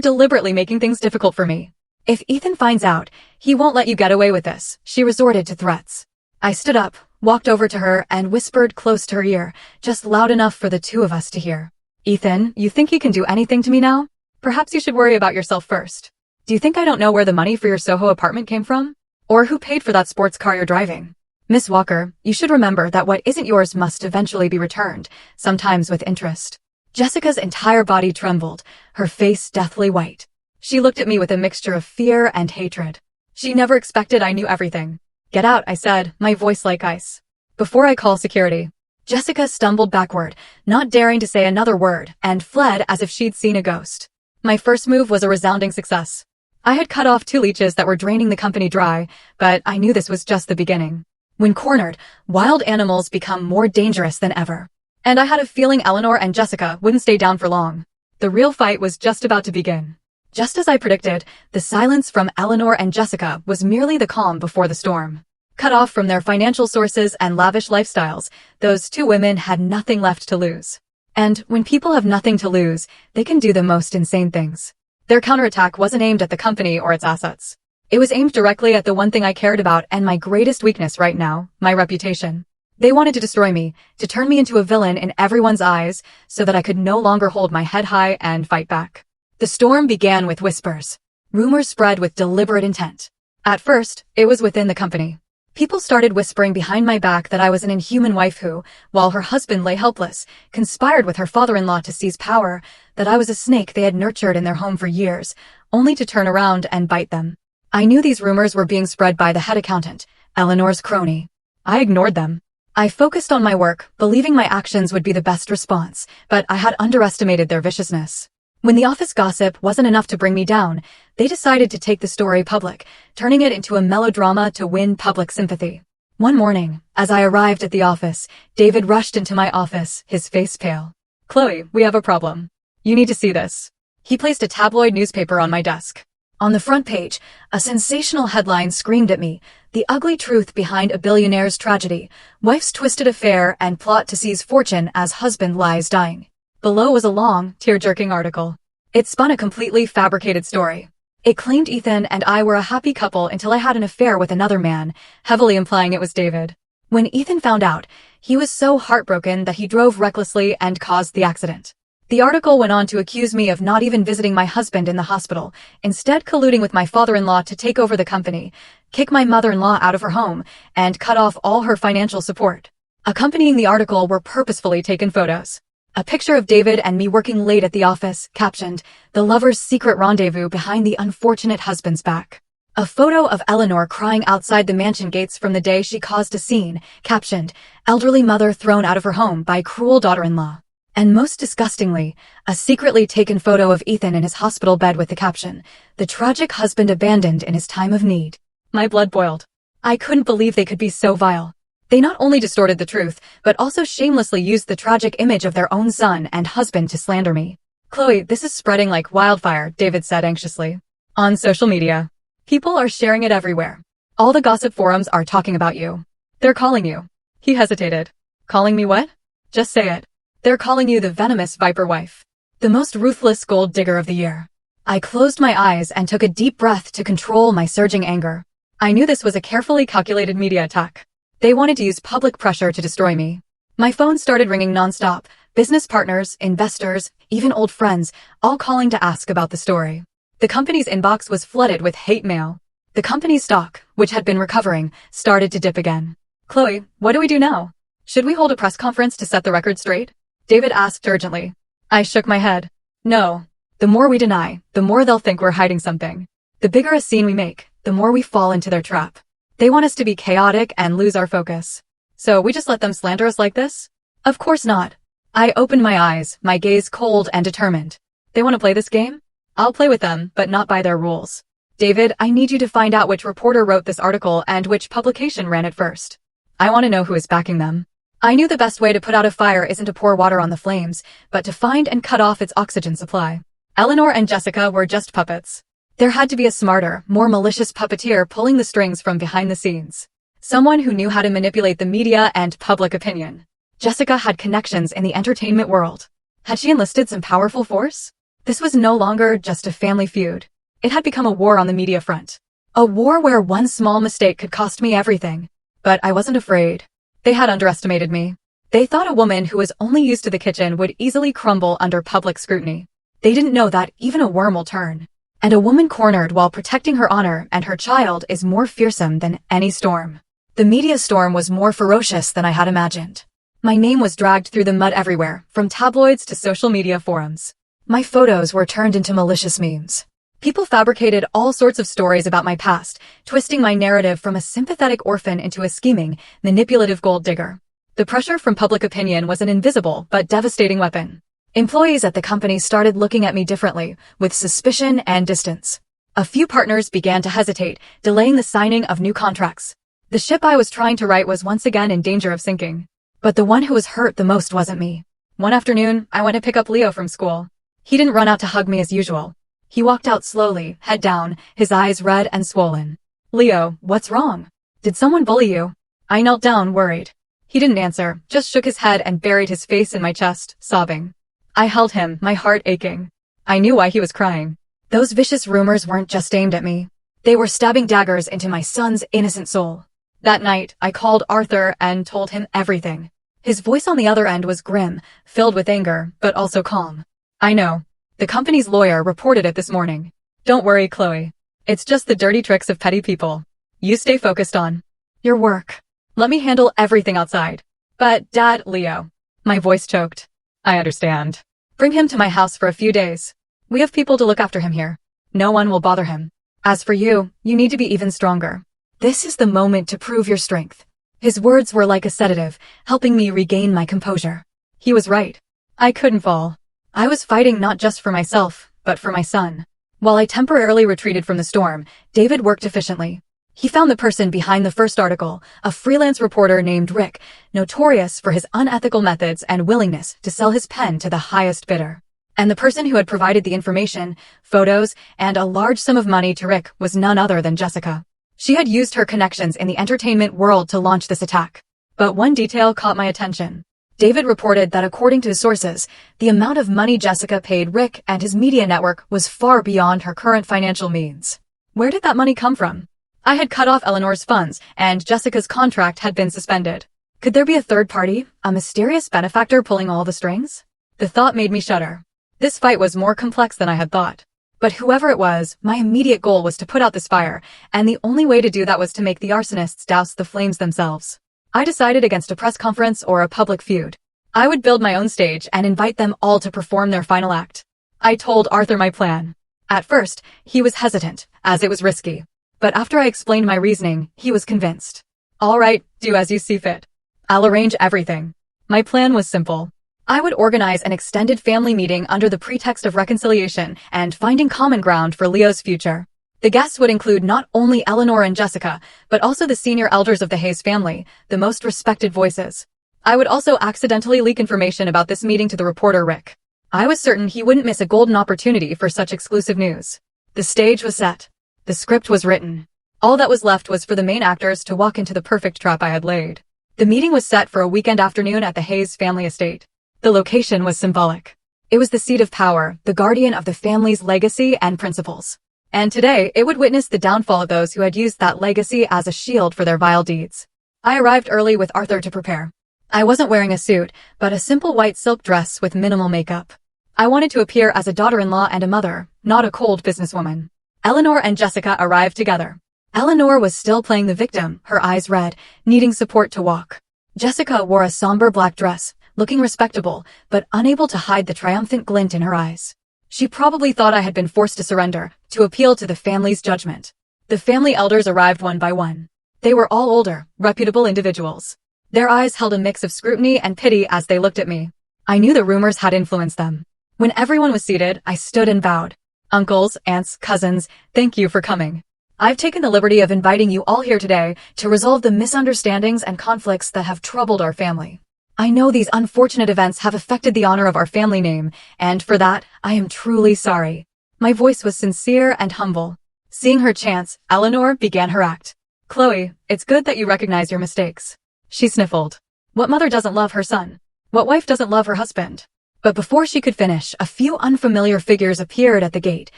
[SPEAKER 1] deliberately making things difficult for me. If Ethan finds out, he won't let you get away with this." She resorted to threats. I stood up, walked over to her, and whispered close to her ear, just loud enough for the two of us to hear. "Ethan, you think he can do anything to me now? Perhaps you should worry about yourself first. Do you think I don't know where the money for your Soho apartment came from? Or who paid for that sports car you're driving? Miss Walker, you should remember that what isn't yours must eventually be returned, sometimes with interest." Jessica's entire body trembled, her face deathly white. She looked at me with a mixture of fear and hatred. She never expected I knew everything. "Get out," I said, my voice like ice. "Before I call security." Jessica stumbled backward, not daring to say another word, and fled as if she'd seen a ghost. My first move was a resounding success. I had cut off 2 leeches that were draining the company dry, but I knew this was just the beginning. When cornered, wild animals become more dangerous than ever. And I had a feeling Eleanor and Jessica wouldn't stay down for long. The real fight was just about to begin. Just as I predicted, the silence from Eleanor and Jessica was merely the calm before the storm. Cut off from their financial sources and lavish lifestyles, those 2 women had nothing left to lose. And when people have nothing to lose, they can do the most insane things. Their counterattack wasn't aimed at the company or its assets. It was aimed directly at the one thing I cared about and my greatest weakness right now, my reputation. They wanted to destroy me, to turn me into a villain in everyone's eyes, so that I could no longer hold my head high and fight back. The storm began with whispers. Rumors spread with deliberate intent. At first, it was within the company. People started whispering behind my back that I was an inhuman wife who, while her husband lay helpless, conspired with her father-in-law to seize power, that I was a snake they had nurtured in their home for years, only to turn around and bite them. I knew these rumors were being spread by the head accountant, Eleanor's crony. I ignored them. I focused on my work, believing my actions would be the best response, but I had underestimated their viciousness. When the office gossip wasn't enough to bring me down, they decided to take the story public, turning it into a melodrama to win public sympathy. One morning, as I arrived at the office, David rushed into my office, his face pale. "Chloe, we have a problem. You need to see this." He placed a tabloid newspaper on my desk. On the front page, a sensational headline screamed at me, "The ugly truth behind a billionaire's tragedy, wife's twisted affair and plot to seize fortune as husband lies dying." Below was a long, tear-jerking article. It spun a completely fabricated story. It claimed Ethan and I were a happy couple until I had an affair with another man, heavily implying it was David. When Ethan found out, he was so heartbroken that he drove recklessly and caused the accident. The article went on to accuse me of not even visiting my husband in the hospital, instead colluding with my father-in-law to take over the company, kick my mother-in-law out of her home, and cut off all her financial support. Accompanying the article were purposefully taken photos. A picture of David and me working late at the office, captioned, "The lover's secret rendezvous behind the unfortunate husband's back." A photo of Eleanor crying outside the mansion gates from the day she caused a scene, captioned, "Elderly mother thrown out of her home by cruel daughter-in-law." And most disgustingly, a secretly taken photo of Ethan in his hospital bed with the caption, "The tragic husband abandoned in his time of need." My blood boiled. I couldn't believe they could be so vile. They not only distorted the truth, but also shamelessly used the tragic image of their own son and husband to slander me. "Chloe, this is spreading like wildfire," David said anxiously. "On social media. People are sharing it everywhere. All the gossip forums are talking about you. They're calling you." He hesitated. "Calling me what?" "Just say it. They're calling you the venomous viper wife. The most ruthless gold digger of the year." I closed my eyes and took a deep breath to control my surging anger. I knew this was a carefully calculated media attack. They wanted to use public pressure to destroy me. My phone started ringing nonstop. Business partners, investors, even old friends, all calling to ask about the story. The company's inbox was flooded with hate mail. The company's stock, which had been recovering, started to dip again. Chloe, what do we do now? Should we hold a press conference to set the record straight? David asked urgently. I shook my head. No. The more we deny, the more they'll think we're hiding something. The bigger a scene we make, the more we fall into their trap. They want us to be chaotic and lose our focus. So we just let them slander us like this? Of course not. I opened my eyes, my gaze cold and determined. They want to play this game? I'll play with them, but not by their rules. David, I need you to find out which reporter wrote this article and which publication ran it first. I want to know who is backing them. I knew the best way to put out a fire isn't to pour water on the flames, but to find and cut off its oxygen supply. Eleanor and Jessica were just puppets. There had to be a smarter, more malicious puppeteer pulling the strings from behind the scenes. Someone who knew how to manipulate the media and public opinion. Jessica had connections in the entertainment world. Had she enlisted some powerful force? This was no longer just a family feud. It had become a war on the media front. A war where one small mistake could cost me everything. But I wasn't afraid. They had underestimated me. They thought a woman who was only used to the kitchen would easily crumble under public scrutiny. They didn't know that even a worm will turn. And a woman cornered while protecting her honor and her child is more fearsome than any storm. The media storm was more ferocious than I had imagined. My name was dragged through the mud everywhere, from tabloids to social media forums. My photos were turned into malicious memes. People fabricated all sorts of stories about my past, twisting my narrative from a sympathetic orphan into a scheming, manipulative gold digger. The pressure from public opinion was an invisible but devastating weapon. Employees at the company started looking at me differently, with suspicion and distance. A few partners began to hesitate, delaying the signing of new contracts. The ship I was trying to right was once again in danger of sinking. But the one who was hurt the most wasn't me. One afternoon, I went to pick up Leo from school. He didn't run out to hug me as usual. He walked out slowly, head down, his eyes red and swollen. Leo, what's wrong? Did someone bully you? I knelt down, worried. He didn't answer, just shook his head and buried his face in my chest, sobbing. I held him, my heart aching. I knew why he was crying. Those vicious rumors weren't just aimed at me. They were stabbing daggers into my son's innocent soul. That night, I called Arthur and told him everything. His voice on the other end was grim, filled with anger, but also calm. I know. The company's lawyer reported it this morning. Don't worry, Chloe. It's just the dirty tricks of petty people. You stay focused on your work. Let me handle everything outside. But, Dad, Leo. My voice choked. I understand. Bring him to my house for a few days. We have people to look after him here. No one will bother him. As for you, you need to be even stronger. This is the moment to prove your strength. His words were like a sedative, helping me regain my composure. He was right. I couldn't fall. I was fighting not just for myself, but for my son. While I temporarily retreated from the storm, David worked efficiently. He found the person behind the first article, a freelance reporter named Rick, notorious for his unethical methods and willingness to sell his pen to the highest bidder. And the person who had provided the information, photos, and a large sum of money to Rick was none other than Jessica. She had used her connections in the entertainment world to launch this attack. But one detail caught my attention. David reported that according to his sources, the amount of money Jessica paid Rick and his media network was far beyond her current financial means. Where did that money come from? I had cut off Eleanor's funds, and Jessica's contract had been suspended. Could there be a third party, a mysterious benefactor pulling all the strings? The thought made me shudder. This fight was more complex than I had thought. But whoever it was, my immediate goal was to put out this fire, and the only way to do that was to make the arsonists douse the flames themselves. I decided against a press conference or a public feud. I would build my own stage and invite them all to perform their final act. I told Arthur my plan. At first, he was hesitant, as it was risky. But after I explained my reasoning, he was convinced. All right, do as you see fit. I'll arrange everything. My plan was simple. I would organize an extended family meeting under the pretext of reconciliation and finding common ground for Leo's future. The guests would include not only Eleanor and Jessica, but also the senior elders of the Hayes family, the most respected voices. I would also accidentally leak information about this meeting to the reporter Rick. I was certain he wouldn't miss a golden opportunity for such exclusive news. The stage was set. The script was written. All that was left was for the main actors to walk into the perfect trap I had laid. The meeting was set for a weekend afternoon at the Hayes family estate. The location was symbolic. It was the seat of power, the guardian of the family's legacy and principles. And today, it would witness the downfall of those who had used that legacy as a shield for their vile deeds. I arrived early with Arthur to prepare. I wasn't wearing a suit, but a simple white silk dress with minimal makeup. I wanted to appear as a daughter-in-law and a mother, not a cold businesswoman. Eleanor and Jessica arrived together. Eleanor was still playing the victim, her eyes red, needing support to walk. Jessica wore a somber black dress, looking respectable, but unable to hide the triumphant glint in her eyes. She probably thought I had been forced to surrender, to appeal to the family's judgment. The family elders arrived one by one. They were all older, reputable individuals. Their eyes held a mix of scrutiny and pity as they looked at me. I knew the rumors had influenced them. When everyone was seated, I stood and bowed. Uncles, aunts, cousins, thank you for coming. I've taken the liberty of inviting you all here today to resolve the misunderstandings and conflicts that have troubled our family. I know these unfortunate events have affected the honor of our family name, and for that, I am truly sorry. My voice was sincere and humble. Seeing her chance, Eleanor began her act. Chloe, it's good that you recognize your mistakes. She sniffled. What mother doesn't love her son? What wife doesn't love her husband? But before she could finish, a few unfamiliar figures appeared at the gate,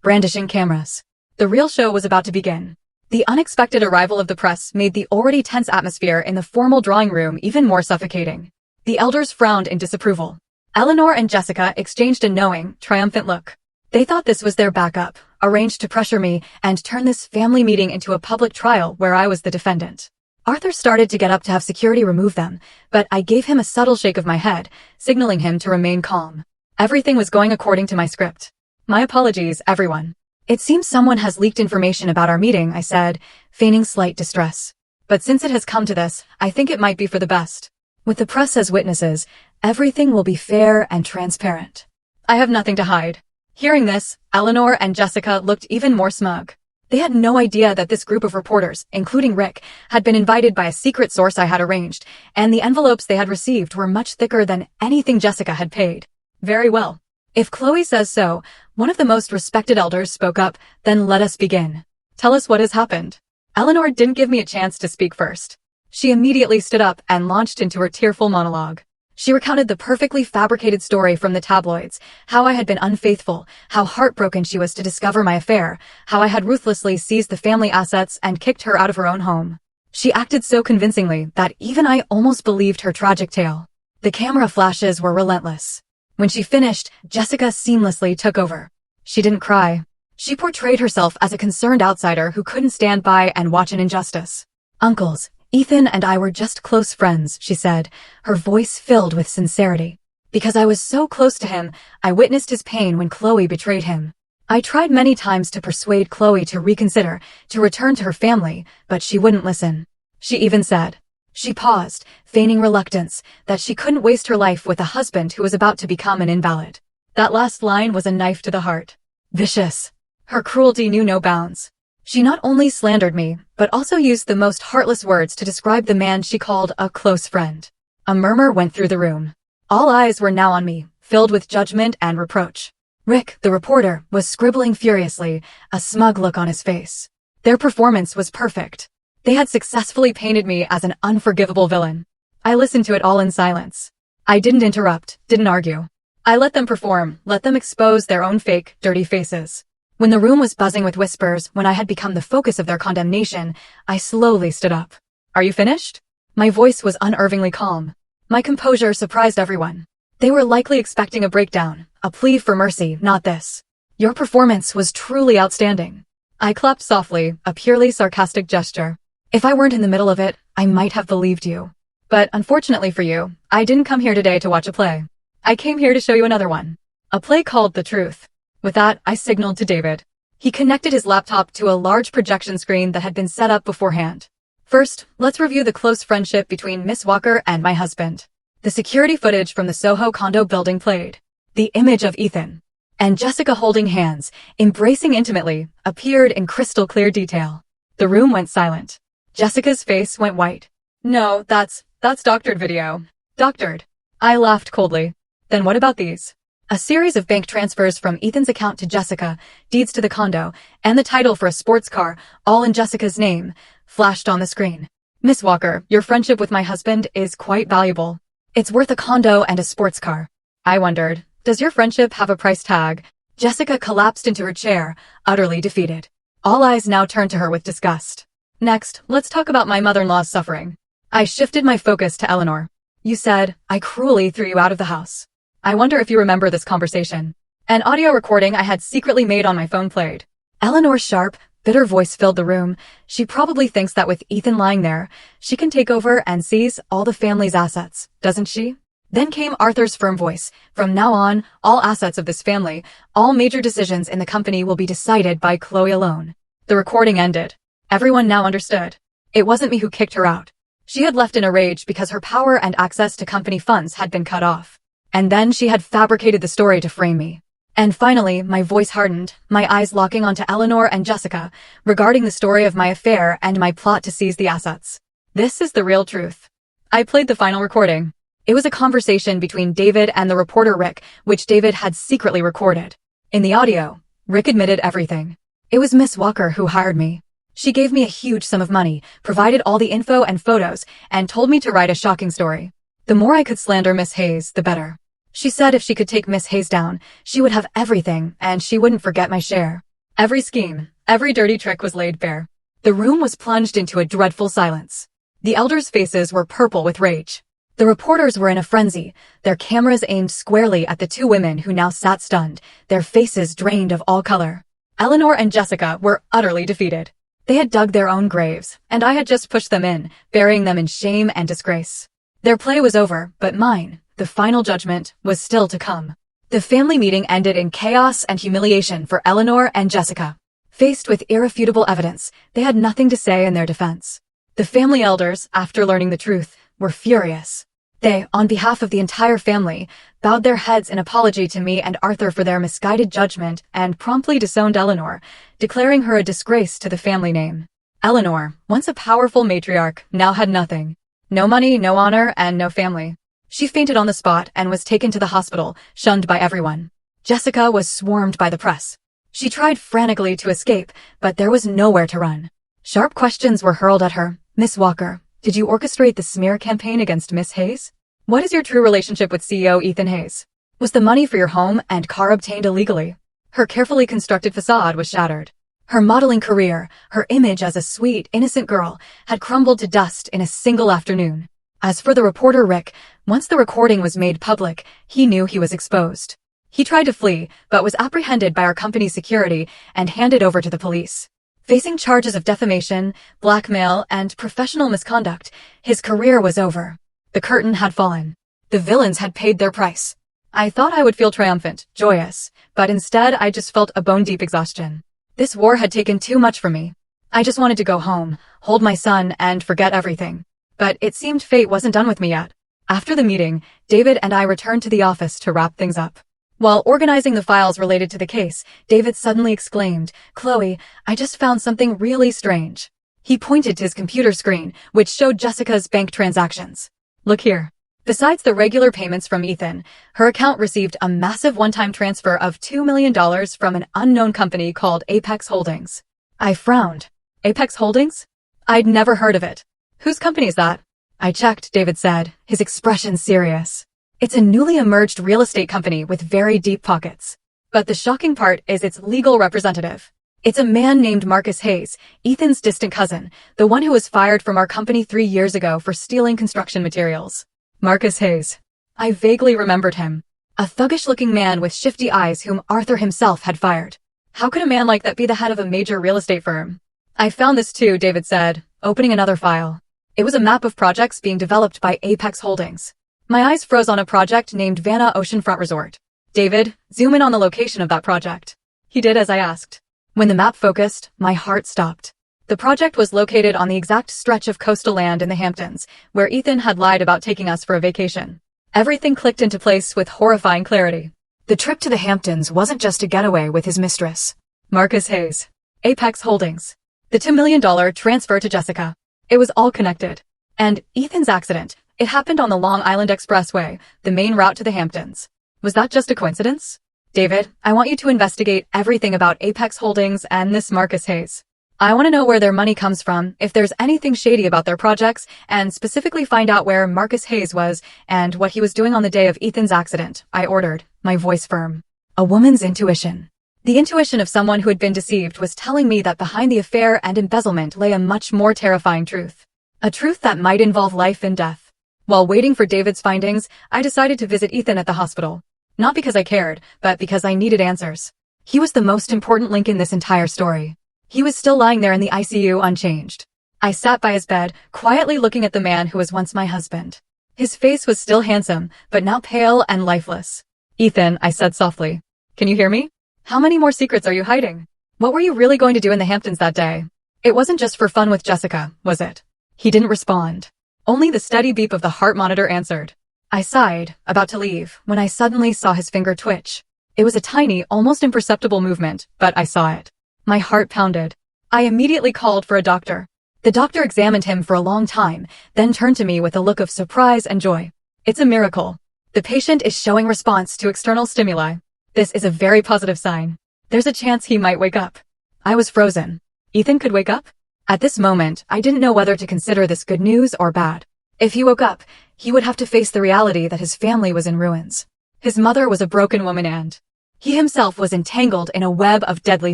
[SPEAKER 1] brandishing cameras. The real show was about to begin. The unexpected arrival of the press made the already tense atmosphere in the formal drawing room even more suffocating. The elders frowned in disapproval. Eleanor and Jessica exchanged a knowing, triumphant look. They thought this was their backup, arranged to pressure me and turn this family meeting into a public trial where I was the defendant. Arthur started to get up to have security remove them, but I gave him a subtle shake of my head, signaling him to remain calm. Everything was going according to my script. My apologies, everyone. It seems someone has leaked information about our meeting, I said, feigning slight distress. But since it has come to this, I think it might be for the best. With the press as witnesses, everything will be fair and transparent. I have nothing to hide. Hearing this, Eleanor and Jessica looked even more smug. They had no idea that this group of reporters, including Rick, had been invited by a secret source I had arranged, and the envelopes they had received were much thicker than anything Jessica had paid. Very well. If Chloe says so, one of the most respected elders spoke up, then let us begin. Tell us what has happened. Eleanor didn't give me a chance to speak first. She immediately stood up and launched into her tearful monologue. She recounted the perfectly fabricated story from the tabloids, how I had been unfaithful, how heartbroken she was to discover my affair, how I had ruthlessly seized the family assets and kicked her out of her own home. She acted so convincingly that even I almost believed her tragic tale. The camera flashes were relentless. When she finished, Jessica seamlessly took over. She didn't cry. She portrayed herself as a concerned outsider who couldn't stand by and watch an injustice. Uncles, Ethan and I were just close friends, she said, her voice filled with sincerity. Because I was so close to him, I witnessed his pain when Chloe betrayed him. I tried many times to persuade Chloe to reconsider, to return to her family, but she wouldn't listen. She even said, she paused, feigning reluctance, that she couldn't waste her life with a husband who was about to become an invalid. That last line was a knife to the heart. Vicious. Her cruelty knew no bounds. She not only slandered me, but also used the most heartless words to describe the man she called a close friend. A murmur went through the room. All eyes were now on me, filled with judgment and reproach. Rick, the reporter, was scribbling furiously, a smug look on his face. Their performance was perfect. They had successfully painted me as an unforgivable villain. I listened to it all in silence. I didn't interrupt, didn't argue. I let them perform, let them expose their own fake, dirty faces. When the room was buzzing with whispers, when I had become the focus of their condemnation, I slowly stood up. Are you finished? My voice was unnervingly calm. My composure surprised everyone. They were likely expecting a breakdown, a plea for mercy, not this. Your performance was truly outstanding. I clapped softly, a purely sarcastic gesture. If I weren't in the middle of it, I might have believed you. But unfortunately for you, I didn't come here today to watch a play. I came here to show you another one. A play called The Truth. With that, I signaled to David. He connected his laptop to a large projection screen that had been set up beforehand. First, let's review the close friendship between Miss Walker and my husband. The security footage from the Soho condo building played. The image of Ethan and Jessica holding hands, embracing intimately, appeared in crystal clear detail. The room went silent. Jessica's face went white. No, that's doctored video. Doctored. I laughed coldly. Then what about these? A series of bank transfers from Ethan's account to Jessica, deeds to the condo, and the title for a sports car, all in Jessica's name, flashed on the screen. Miss Walker, your friendship with my husband is quite valuable. It's worth a condo and a sports car. I wondered, does your friendship have a price tag? Jessica collapsed into her chair, utterly defeated. All eyes now turned to her with disgust. Next, let's talk about my mother-in-law's suffering. I shifted my focus to Eleanor. You said, I cruelly threw you out of the house. I wonder if you remember this conversation. An audio recording I had secretly made on my phone played. Eleanor's sharp, bitter voice filled the room. She probably thinks that with Ethan lying there, she can take over and seize all the family's assets, doesn't she? Then came Arthur's firm voice. From now on, all assets of this family, all major decisions in the company will be decided by Chloe alone. The recording ended. Everyone now understood. It wasn't me who kicked her out. She had left in a rage because her power and access to company funds had been cut off. And then she had fabricated the story to frame me. And finally, my voice hardened, my eyes locking onto Eleanor and Jessica, regarding the story of my affair and my plot to seize the assets. This is the real truth. I played the final recording. It was a conversation between David and the reporter Rick, which David had secretly recorded. In the audio, Rick admitted everything. It was Miss Walker who hired me. She gave me a huge sum of money, provided all the info and photos, and told me to write a shocking story. The more I could slander Miss Hayes, the better. She said if she could take Miss Hayes down, she would have everything, and she wouldn't forget my share. Every scheme, every dirty trick was laid bare. The room was plunged into a dreadful silence. The elders' faces were purple with rage. The reporters were in a frenzy, their cameras aimed squarely at the two women who now sat stunned, their faces drained of all color. Eleanor and Jessica were utterly defeated. They had dug their own graves, and I had just pushed them in, burying them in shame and disgrace. Their play was over, but mine, the final judgment, was still to come. The family meeting ended in chaos and humiliation for Eleanor and Jessica. Faced with irrefutable evidence, they had nothing to say in their defense. The family elders, after learning the truth, were furious. They, on behalf of the entire family, bowed their heads in apology to me and Arthur for their misguided judgment and promptly disowned Eleanor, declaring her a disgrace to the family name. Eleanor, once a powerful matriarch, now had nothing. No money, no honor, and no family. She fainted on the spot and was taken to the hospital, shunned by everyone. Jessica was swarmed by the press. She tried frantically to escape, but there was nowhere to run. Sharp questions were hurled at her. Miss Walker, did you orchestrate the smear campaign against Miss Hayes? What is your true relationship with CEO Ethan Hayes? Was the money for your home and car obtained illegally? Her carefully constructed facade was shattered. Her modeling career, her image as a sweet, innocent girl, had crumbled to dust in a single afternoon. As for the reporter Rick, once the recording was made public, he knew he was exposed. He tried to flee, but was apprehended by our company's security and handed over to the police. Facing charges of defamation, blackmail, and professional misconduct, his career was over. The curtain had fallen. The villains had paid their price. I thought I would feel triumphant, joyous, but instead I just felt a bone-deep exhaustion. This war had taken too much from me. I just wanted to go home, hold my son, and forget everything. But it seemed fate wasn't done with me yet. After the meeting, David and I returned to the office to wrap things up. While organizing the files related to the case, David suddenly exclaimed, "Chloe, I just found something really strange." He pointed to his computer screen, which showed Jessica's bank transactions. "Look here." Besides the regular payments from Ethan, her account received a massive one-time transfer of $2 million from an unknown company called Apex Holdings. I frowned. Apex Holdings? I'd never heard of it. Whose company is that? I checked, David said, his expression serious. It's a newly emerged real estate company with very deep pockets. But the shocking part is its legal representative. It's a man named Marcus Hayes, Ethan's distant cousin, the one who was fired from our company 3 years ago for stealing construction materials. Marcus Hayes. I vaguely remembered him. A thuggish-looking man with shifty eyes whom Arthur himself had fired. How could a man like that be the head of a major real estate firm? I found this too, David said, opening another file. It was a map of projects being developed by Apex Holdings. My eyes froze on a project named Vanna Oceanfront Resort. David, zoom in on the location of that project. He did as I asked. When the map focused, my heart stopped. The project was located on the exact stretch of coastal land in the Hamptons, where Ethan had lied about taking us for a vacation. Everything clicked into place with horrifying clarity. The trip to the Hamptons wasn't just a getaway with his mistress. Marcus Hayes. Apex Holdings. The $2 million transfer to Jessica. It was all connected. And Ethan's accident. It happened on the Long Island Expressway, the main route to the Hamptons. Was that just a coincidence? David, I want you to investigate everything about Apex Holdings and this Marcus Hayes. I want to know where their money comes from, if there's anything shady about their projects, and specifically find out where Marcus Hayes was and what he was doing on the day of Ethan's accident, I ordered, my voice firm. A woman's intuition. The intuition of someone who had been deceived was telling me that behind the affair and embezzlement lay a much more terrifying truth. A truth that might involve life and death. While waiting for David's findings, I decided to visit Ethan at the hospital. Not because I cared, but because I needed answers. He was the most important link in this entire story. He was still lying there in the ICU unchanged. I sat by his bed, quietly looking at the man who was once my husband. His face was still handsome, but now pale and lifeless. "Ethan," I said softly. "Can you hear me? How many more secrets are you hiding? What were you really going to do in the Hamptons that day? It wasn't just for fun with Jessica, was it?" He didn't respond. Only the steady beep of the heart monitor answered. I sighed, about to leave, when I suddenly saw his finger twitch. It was a tiny, almost imperceptible movement, but I saw it. My heart pounded. I immediately called for a doctor. The doctor examined him for a long time, then turned to me with a look of surprise and joy. "It's a miracle. The patient is showing response to external stimuli. This is a very positive sign. There's a chance he might wake up." I was frozen. Ethan could wake up? At this moment, I didn't know whether to consider this good news or bad. If he woke up, he would have to face the reality that his family was in ruins. His mother was a broken woman and he himself was entangled in a web of deadly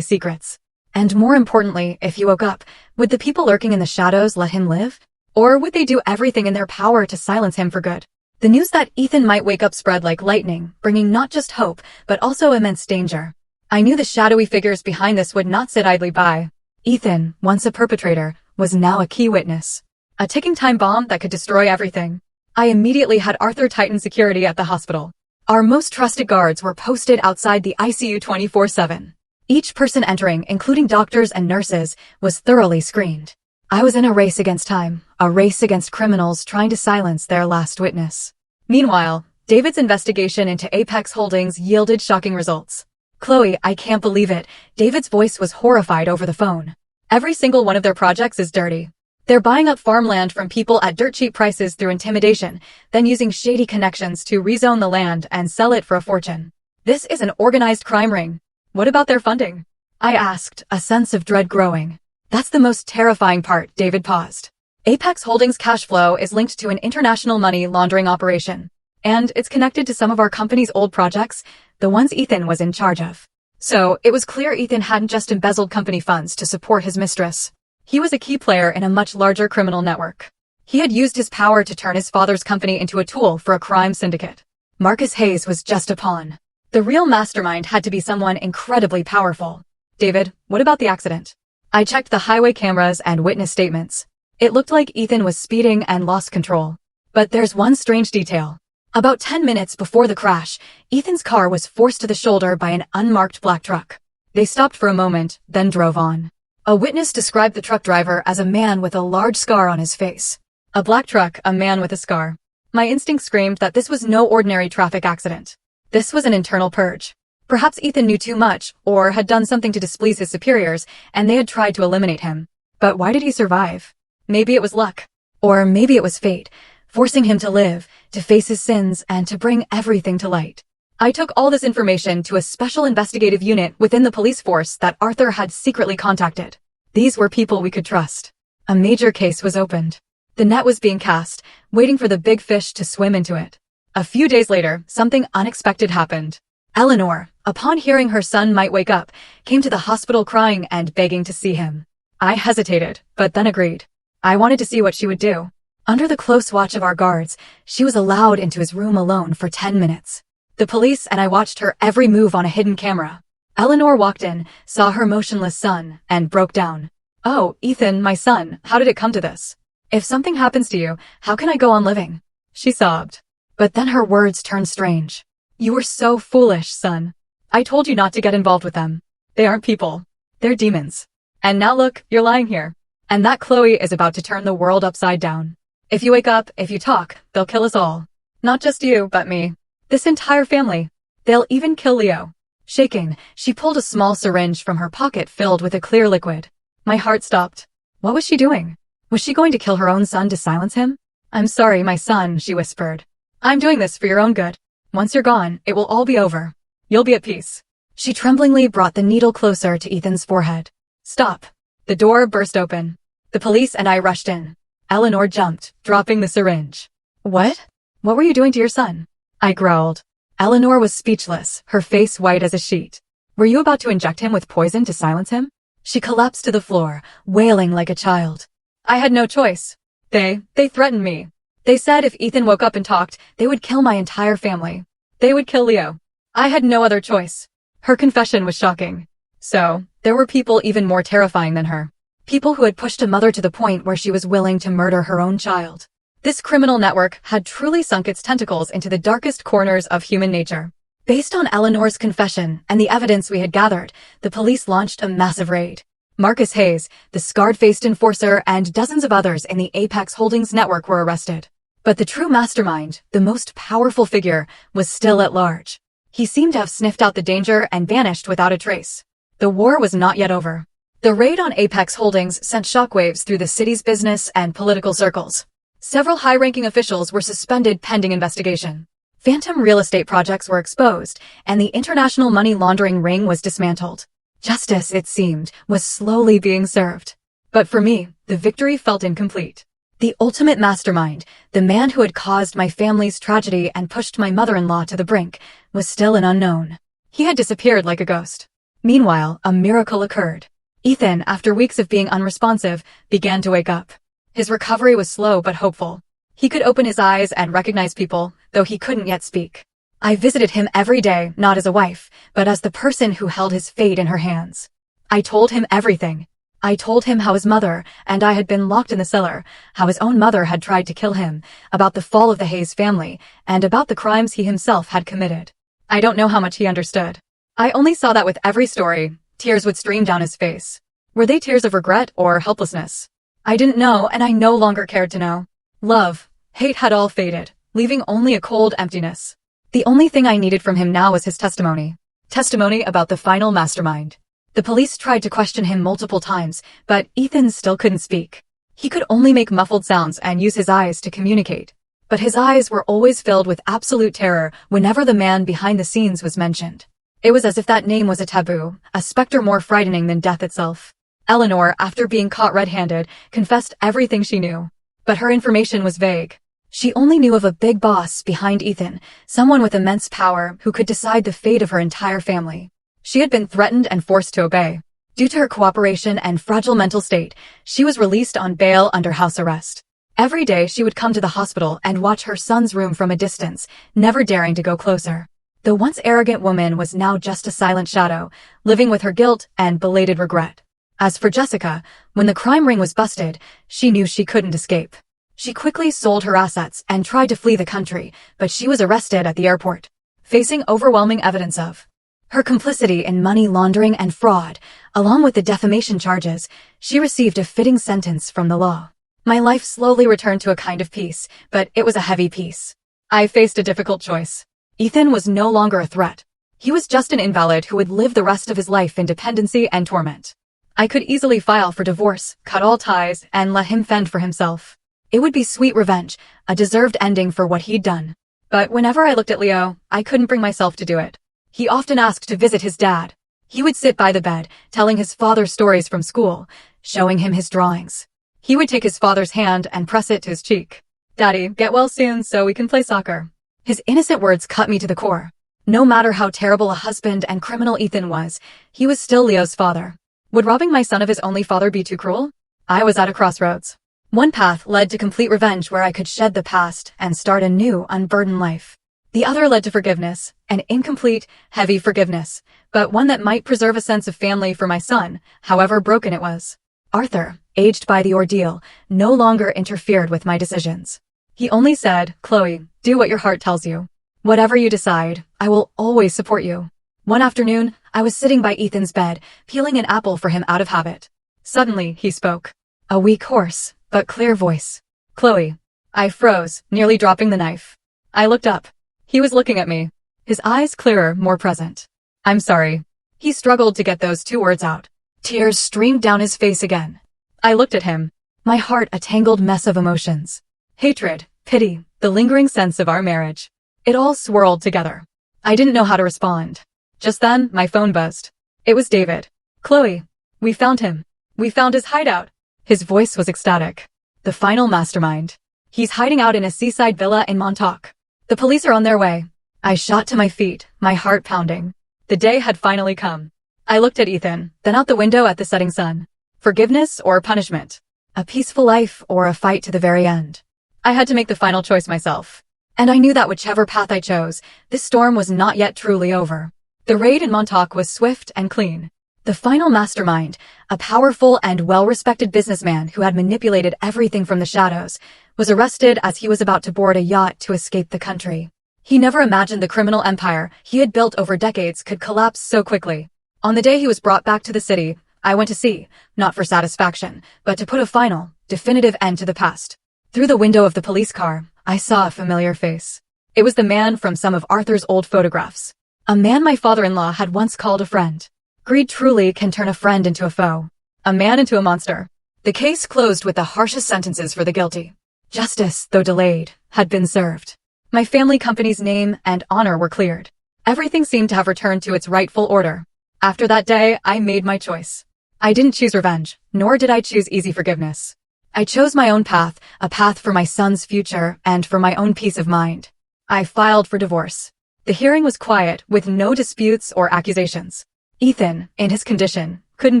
[SPEAKER 1] secrets. And more importantly, if he woke up, would the people lurking in the shadows let him live? Or would they do everything in their power to silence him for good? The news that Ethan might wake up spread like lightning, bringing not just hope, but also immense danger. I knew the shadowy figures behind this would not sit idly by. Ethan, once a perpetrator, was now a key witness. A ticking time bomb that could destroy everything. I immediately had Arthur tighten security at the hospital. Our most trusted guards were posted outside the ICU 24/7. Each person entering, including doctors and nurses, was thoroughly screened. I was in a race against time, a race against criminals trying to silence their last witness. Meanwhile, David's investigation into Apex Holdings yielded shocking results. "Chloe, I can't believe it." David's voice was horrified over the phone. "Every single one of their projects is dirty. They're buying up farmland from people at dirt cheap prices through intimidation, then using shady connections to rezone the land and sell it for a fortune. This is an organized crime ring." "What about their funding?" I asked, a sense of dread growing. "That's the most terrifying part." David paused. "Apex Holdings' cash flow is linked to an international money laundering operation. And it's connected to some of our company's old projects, the ones Ethan was in charge of." So, it was clear Ethan hadn't just embezzled company funds to support his mistress. He was a key player in a much larger criminal network. He had used his power to turn his father's company into a tool for a crime syndicate. Marcus Hayes was just a pawn. The real mastermind had to be someone incredibly powerful. "David, what about the accident?" I checked the highway cameras and witness statements. It looked like Ethan was speeding and lost control. But there's one strange detail. About 10 minutes before the crash, Ethan's car was forced to the shoulder by an unmarked black truck. They stopped for a moment, then drove on. A witness described the truck driver as a man with a large scar on his face. A black truck, a man with a scar. My instinct screamed that this was no ordinary traffic accident. This was an internal purge. Perhaps Ethan knew too much, or had done something to displease his superiors, and they had tried to eliminate him. But why did he survive? Maybe it was luck. Or maybe it was fate, forcing him to live, to face his sins, and to bring everything to light. I took all this information to a special investigative unit within the police force that Arthur had secretly contacted. These were people we could trust. A major case was opened. The net was being cast, waiting for the big fish to swim into it. A few days later, something unexpected happened. Eleanor, upon hearing her son might wake up, came to the hospital crying and begging to see him. I hesitated, but then agreed. I wanted to see what she would do. Under the close watch of our guards, she was allowed into his room alone for 10 minutes. The police and I watched her every move on a hidden camera. Eleanor walked in, saw her motionless son, and broke down. "Oh, Ethan, my son, how did it come to this? If something happens to you, how can I go on living?" She sobbed. But then her words turned strange. "You were so foolish, son. I told you not to get involved with them. They aren't people. They're demons. And now look, you're lying here. And that Chloe is about to turn the world upside down. If you wake up, if you talk, they'll kill us all. Not just you, but me. This entire family. They'll even kill Leo." Shaking, she pulled a small syringe from her pocket filled with a clear liquid. My heart stopped. What was she doing? Was she going to kill her own son to silence him? "I'm sorry, my son," she whispered. "I'm doing this for your own good. Once you're gone, it will all be over. You'll be at peace." She tremblingly brought the needle closer to Ethan's forehead. "Stop." The door burst open. The police and I rushed in. Eleanor jumped, dropping the syringe. "What? What were you doing to your son?" I growled. Eleanor was speechless, her face white as a sheet. "Were you about to inject him with poison to silence him?" She collapsed to the floor, wailing like a child. "I had no choice. They threatened me. They said if Ethan woke up and talked, they would kill my entire family. They would kill Leo. I had no other choice. Her confession was shocking. So, there were people even more terrifying than her. People who had pushed a mother to the point where she was willing to murder her own child. This criminal network had truly sunk its tentacles into the darkest corners of human nature. Based on Eleanor's confession and the evidence we had gathered, the police launched a massive raid. Marcus Hayes, the scarred-faced enforcer, and dozens of others in the Apex Holdings network were arrested. But the true mastermind, the most powerful figure, was still at large. He seemed to have sniffed out the danger and vanished without a trace. The war was not yet over. The raid on Apex Holdings sent shockwaves through the city's business and political circles. Several high-ranking officials were suspended pending investigation. Phantom real estate projects were exposed, and the international money laundering ring was dismantled. Justice, it seemed, was slowly being served. But for me, the victory felt incomplete. The ultimate mastermind, the man who had caused my family's tragedy and pushed my mother-in-law to the brink, was still an unknown. He had disappeared like a ghost. Meanwhile, a miracle occurred. Ethan, after weeks of being unresponsive, began to wake up. His recovery was slow but hopeful. He could open his eyes and recognize people, though he couldn't yet speak. I visited him every day, not as a wife, but as the person who held his fate in her hands. I told him everything. I told him how his mother and I had been locked in the cellar, how his own mother had tried to kill him, about the fall of the Hayes family, and about the crimes he himself had committed. I don't know how much he understood. I only saw that with every story, tears would stream down his face. Were they tears of regret or helplessness? I didn't know, and I no longer cared to know. Love, hate had all faded, leaving only a cold emptiness. The only thing I needed from him now was his testimony. Testimony about the final mastermind. The police tried to question him multiple times, but Ethan still couldn't speak. He could only make muffled sounds and use his eyes to communicate. But his eyes were always filled with absolute terror whenever the man behind the scenes was mentioned. It was as if that name was a taboo, a specter more frightening than death itself. Eleanor, after being caught red-handed, confessed everything she knew. But her information was vague. She only knew of a big boss behind Ethan, someone with immense power who could decide the fate of her entire family. She had been threatened and forced to obey. Due to her cooperation and fragile mental state, she was released on bail under house arrest. Every day she would come to the hospital and watch her son's room from a distance, never daring to go closer. The once arrogant woman was now just a silent shadow, living with her guilt and belated regret. As for Jessica, when the crime ring was busted, she knew she couldn't escape. She quickly sold her assets and tried to flee the country, but she was arrested at the airport, facing overwhelming evidence of her complicity in money laundering and fraud. Along with the defamation charges, she received a fitting sentence from the law. My life slowly returned to a kind of peace, but it was a heavy peace. I faced a difficult choice. Ethan was no longer a threat. He was just an invalid who would live the rest of his life in dependency and torment. I could easily file for divorce, cut all ties, and let him fend for himself. It would be sweet revenge, a deserved ending for what he'd done. But whenever I looked at Leo, I couldn't bring myself to do it. He often asked to visit his dad. He would sit by the bed, telling his father stories from school, showing him his drawings. He would take his father's hand and press it to his cheek. "Daddy, get well soon so we can play soccer." His innocent words cut me to the core. No matter how terrible a husband and criminal Ethan was, he was still Leo's father. Would robbing my son of his only father be too cruel? I was at a crossroads. One path led to complete revenge where I could shed the past and start a new, unburdened life. The other led to forgiveness, an incomplete, heavy forgiveness, but one that might preserve a sense of family for my son, however broken it was. Arthur, aged by the ordeal, no longer interfered with my decisions. He only said, "Chloe, do what your heart tells you. Whatever you decide, I will always support you." One afternoon, I was sitting by Ethan's bed, peeling an apple for him out of habit. Suddenly, he spoke. A weak, hoarse, but clear voice. "Chloe." I froze, nearly dropping the knife. I looked up. He was looking at me, his eyes clearer, more present. "I'm sorry." He struggled to get those 2 words out. Tears streamed down his face again. I looked at him, my heart a tangled mess of emotions. Hatred, pity, the lingering sense of our marriage. It all swirled together. I didn't know how to respond. Just then, my phone buzzed. It was David. "Chloe, we found him. We found his hideout." His voice was ecstatic. "The final mastermind. He's hiding out in a seaside villa in Montauk. The police are on their way." I shot to my feet, my heart pounding. The day had finally come. I looked at Ethan, then out the window at the setting sun. Forgiveness or punishment? A peaceful life or a fight to the very end? I had to make the final choice myself. And I knew that whichever path I chose, this storm was not yet truly over. The raid in Montauk was swift and clean. The final mastermind, a powerful and well-respected businessman who had manipulated everything from the shadows, was arrested as he was about to board a yacht to escape the country. He never imagined the criminal empire he had built over decades could collapse so quickly. On the day he was brought back to the city, I went to sea, not for satisfaction, but to put a final, definitive end to the past. Through the window of the police car, I saw a familiar face. It was the man from some of Arthur's old photographs. A man my father-in-law had once called a friend. Greed truly can turn a friend into a foe, a man into a monster. The case closed with the harshest sentences for the guilty. Justice, though delayed, had been served. My family company's name and honor were cleared. Everything seemed to have returned to its rightful order. After that day, I made my choice. I didn't choose revenge, nor did I choose easy forgiveness. I chose my own path, a path for my son's future and for my own peace of mind. I filed for divorce. The hearing was quiet, with no disputes or accusations. Ethan, in his condition, couldn't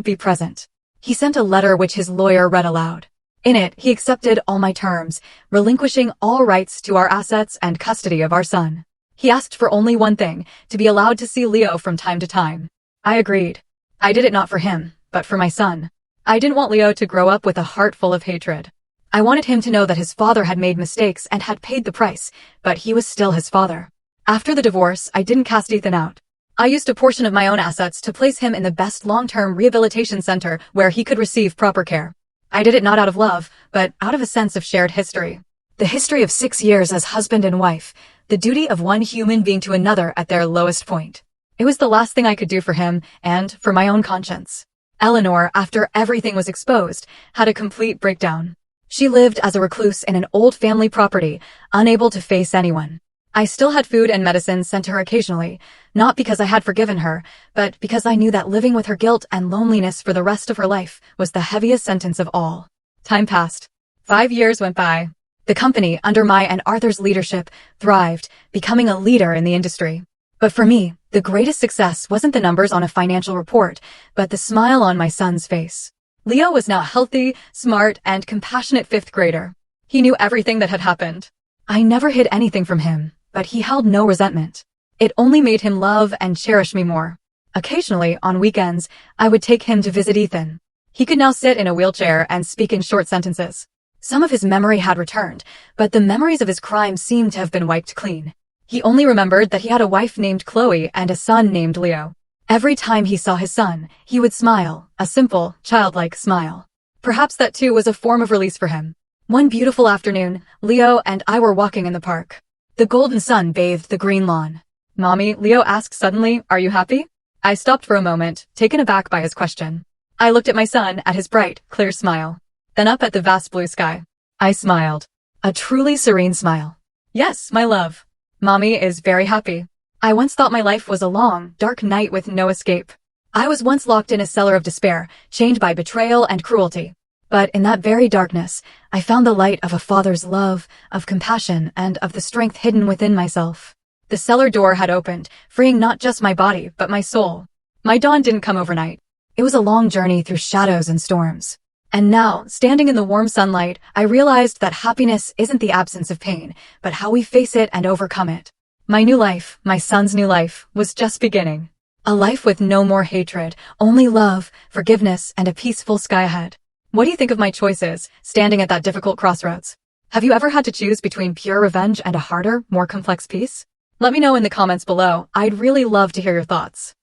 [SPEAKER 1] be present. He sent a letter which his lawyer read aloud. In it, he accepted all my terms, relinquishing all rights to our assets and custody of our son. He asked for only one thing, to be allowed to see Leo from time to time. I agreed. I did it not for him, but for my son. I didn't want Leo to grow up with a heart full of hatred. I wanted him to know that his father had made mistakes and had paid the price, but he was still his father. After the divorce, I didn't cast Ethan out. I used a portion of my own assets to place him in the best long-term rehabilitation center where he could receive proper care. I did it not out of love, but out of a sense of shared history. The history of 6 years as husband and wife, the duty of one human being to another at their lowest point. It was the last thing I could do for him and for my own conscience. Eleanor, after everything was exposed, had a complete breakdown. She lived as a recluse in an old family property, unable to face anyone. I still had food and medicine sent to her occasionally, not because I had forgiven her, but because I knew that living with her guilt and loneliness for the rest of her life was the heaviest sentence of all. Time passed. 5 years went by. The company, under my and Arthur's leadership, thrived, becoming a leader in the industry. But for me, the greatest success wasn't the numbers on a financial report, but the smile on my son's face. Leo was now healthy, smart, and compassionate fifth grader. He knew everything that had happened. I never hid anything from him, but he held no resentment. It only made him love and cherish me more. Occasionally, on weekends, I would take him to visit Ethan. He could now sit in a wheelchair and speak in short sentences. Some of his memory had returned, but the memories of his crimes seemed to have been wiped clean. He only remembered that he had a wife named Chloe and a son named Leo. Every time he saw his son, he would smile, a simple, childlike smile. Perhaps that too was a form of release for him. One beautiful afternoon, Leo and I were walking in the park. The golden sun bathed the green lawn. "Mommy," Leo asked suddenly, "are you happy?" I stopped for a moment, taken aback by his question. I looked at my son, at his bright, clear smile. Then up at the vast blue sky. I smiled. A truly serene smile. "Yes, my love. Mommy is very happy. I once thought my life was a long, dark night with no escape. I was once locked in a cellar of despair, chained by betrayal and cruelty. But in that very darkness, I found the light of a father's love, of compassion, and of the strength hidden within myself. The cellar door had opened, freeing not just my body, but my soul. My dawn didn't come overnight. It was a long journey through shadows and storms. And now, standing in the warm sunlight, I realized that happiness isn't the absence of pain, but how we face it and overcome it. My new life, my son's new life, was just beginning. A life with no more hatred, only love, forgiveness, and a peaceful sky ahead. What do you think of my choices, standing at that difficult crossroads? Have you ever had to choose between pure revenge and a harder, more complex peace? Let me know in the comments below. I'd really love to hear your thoughts.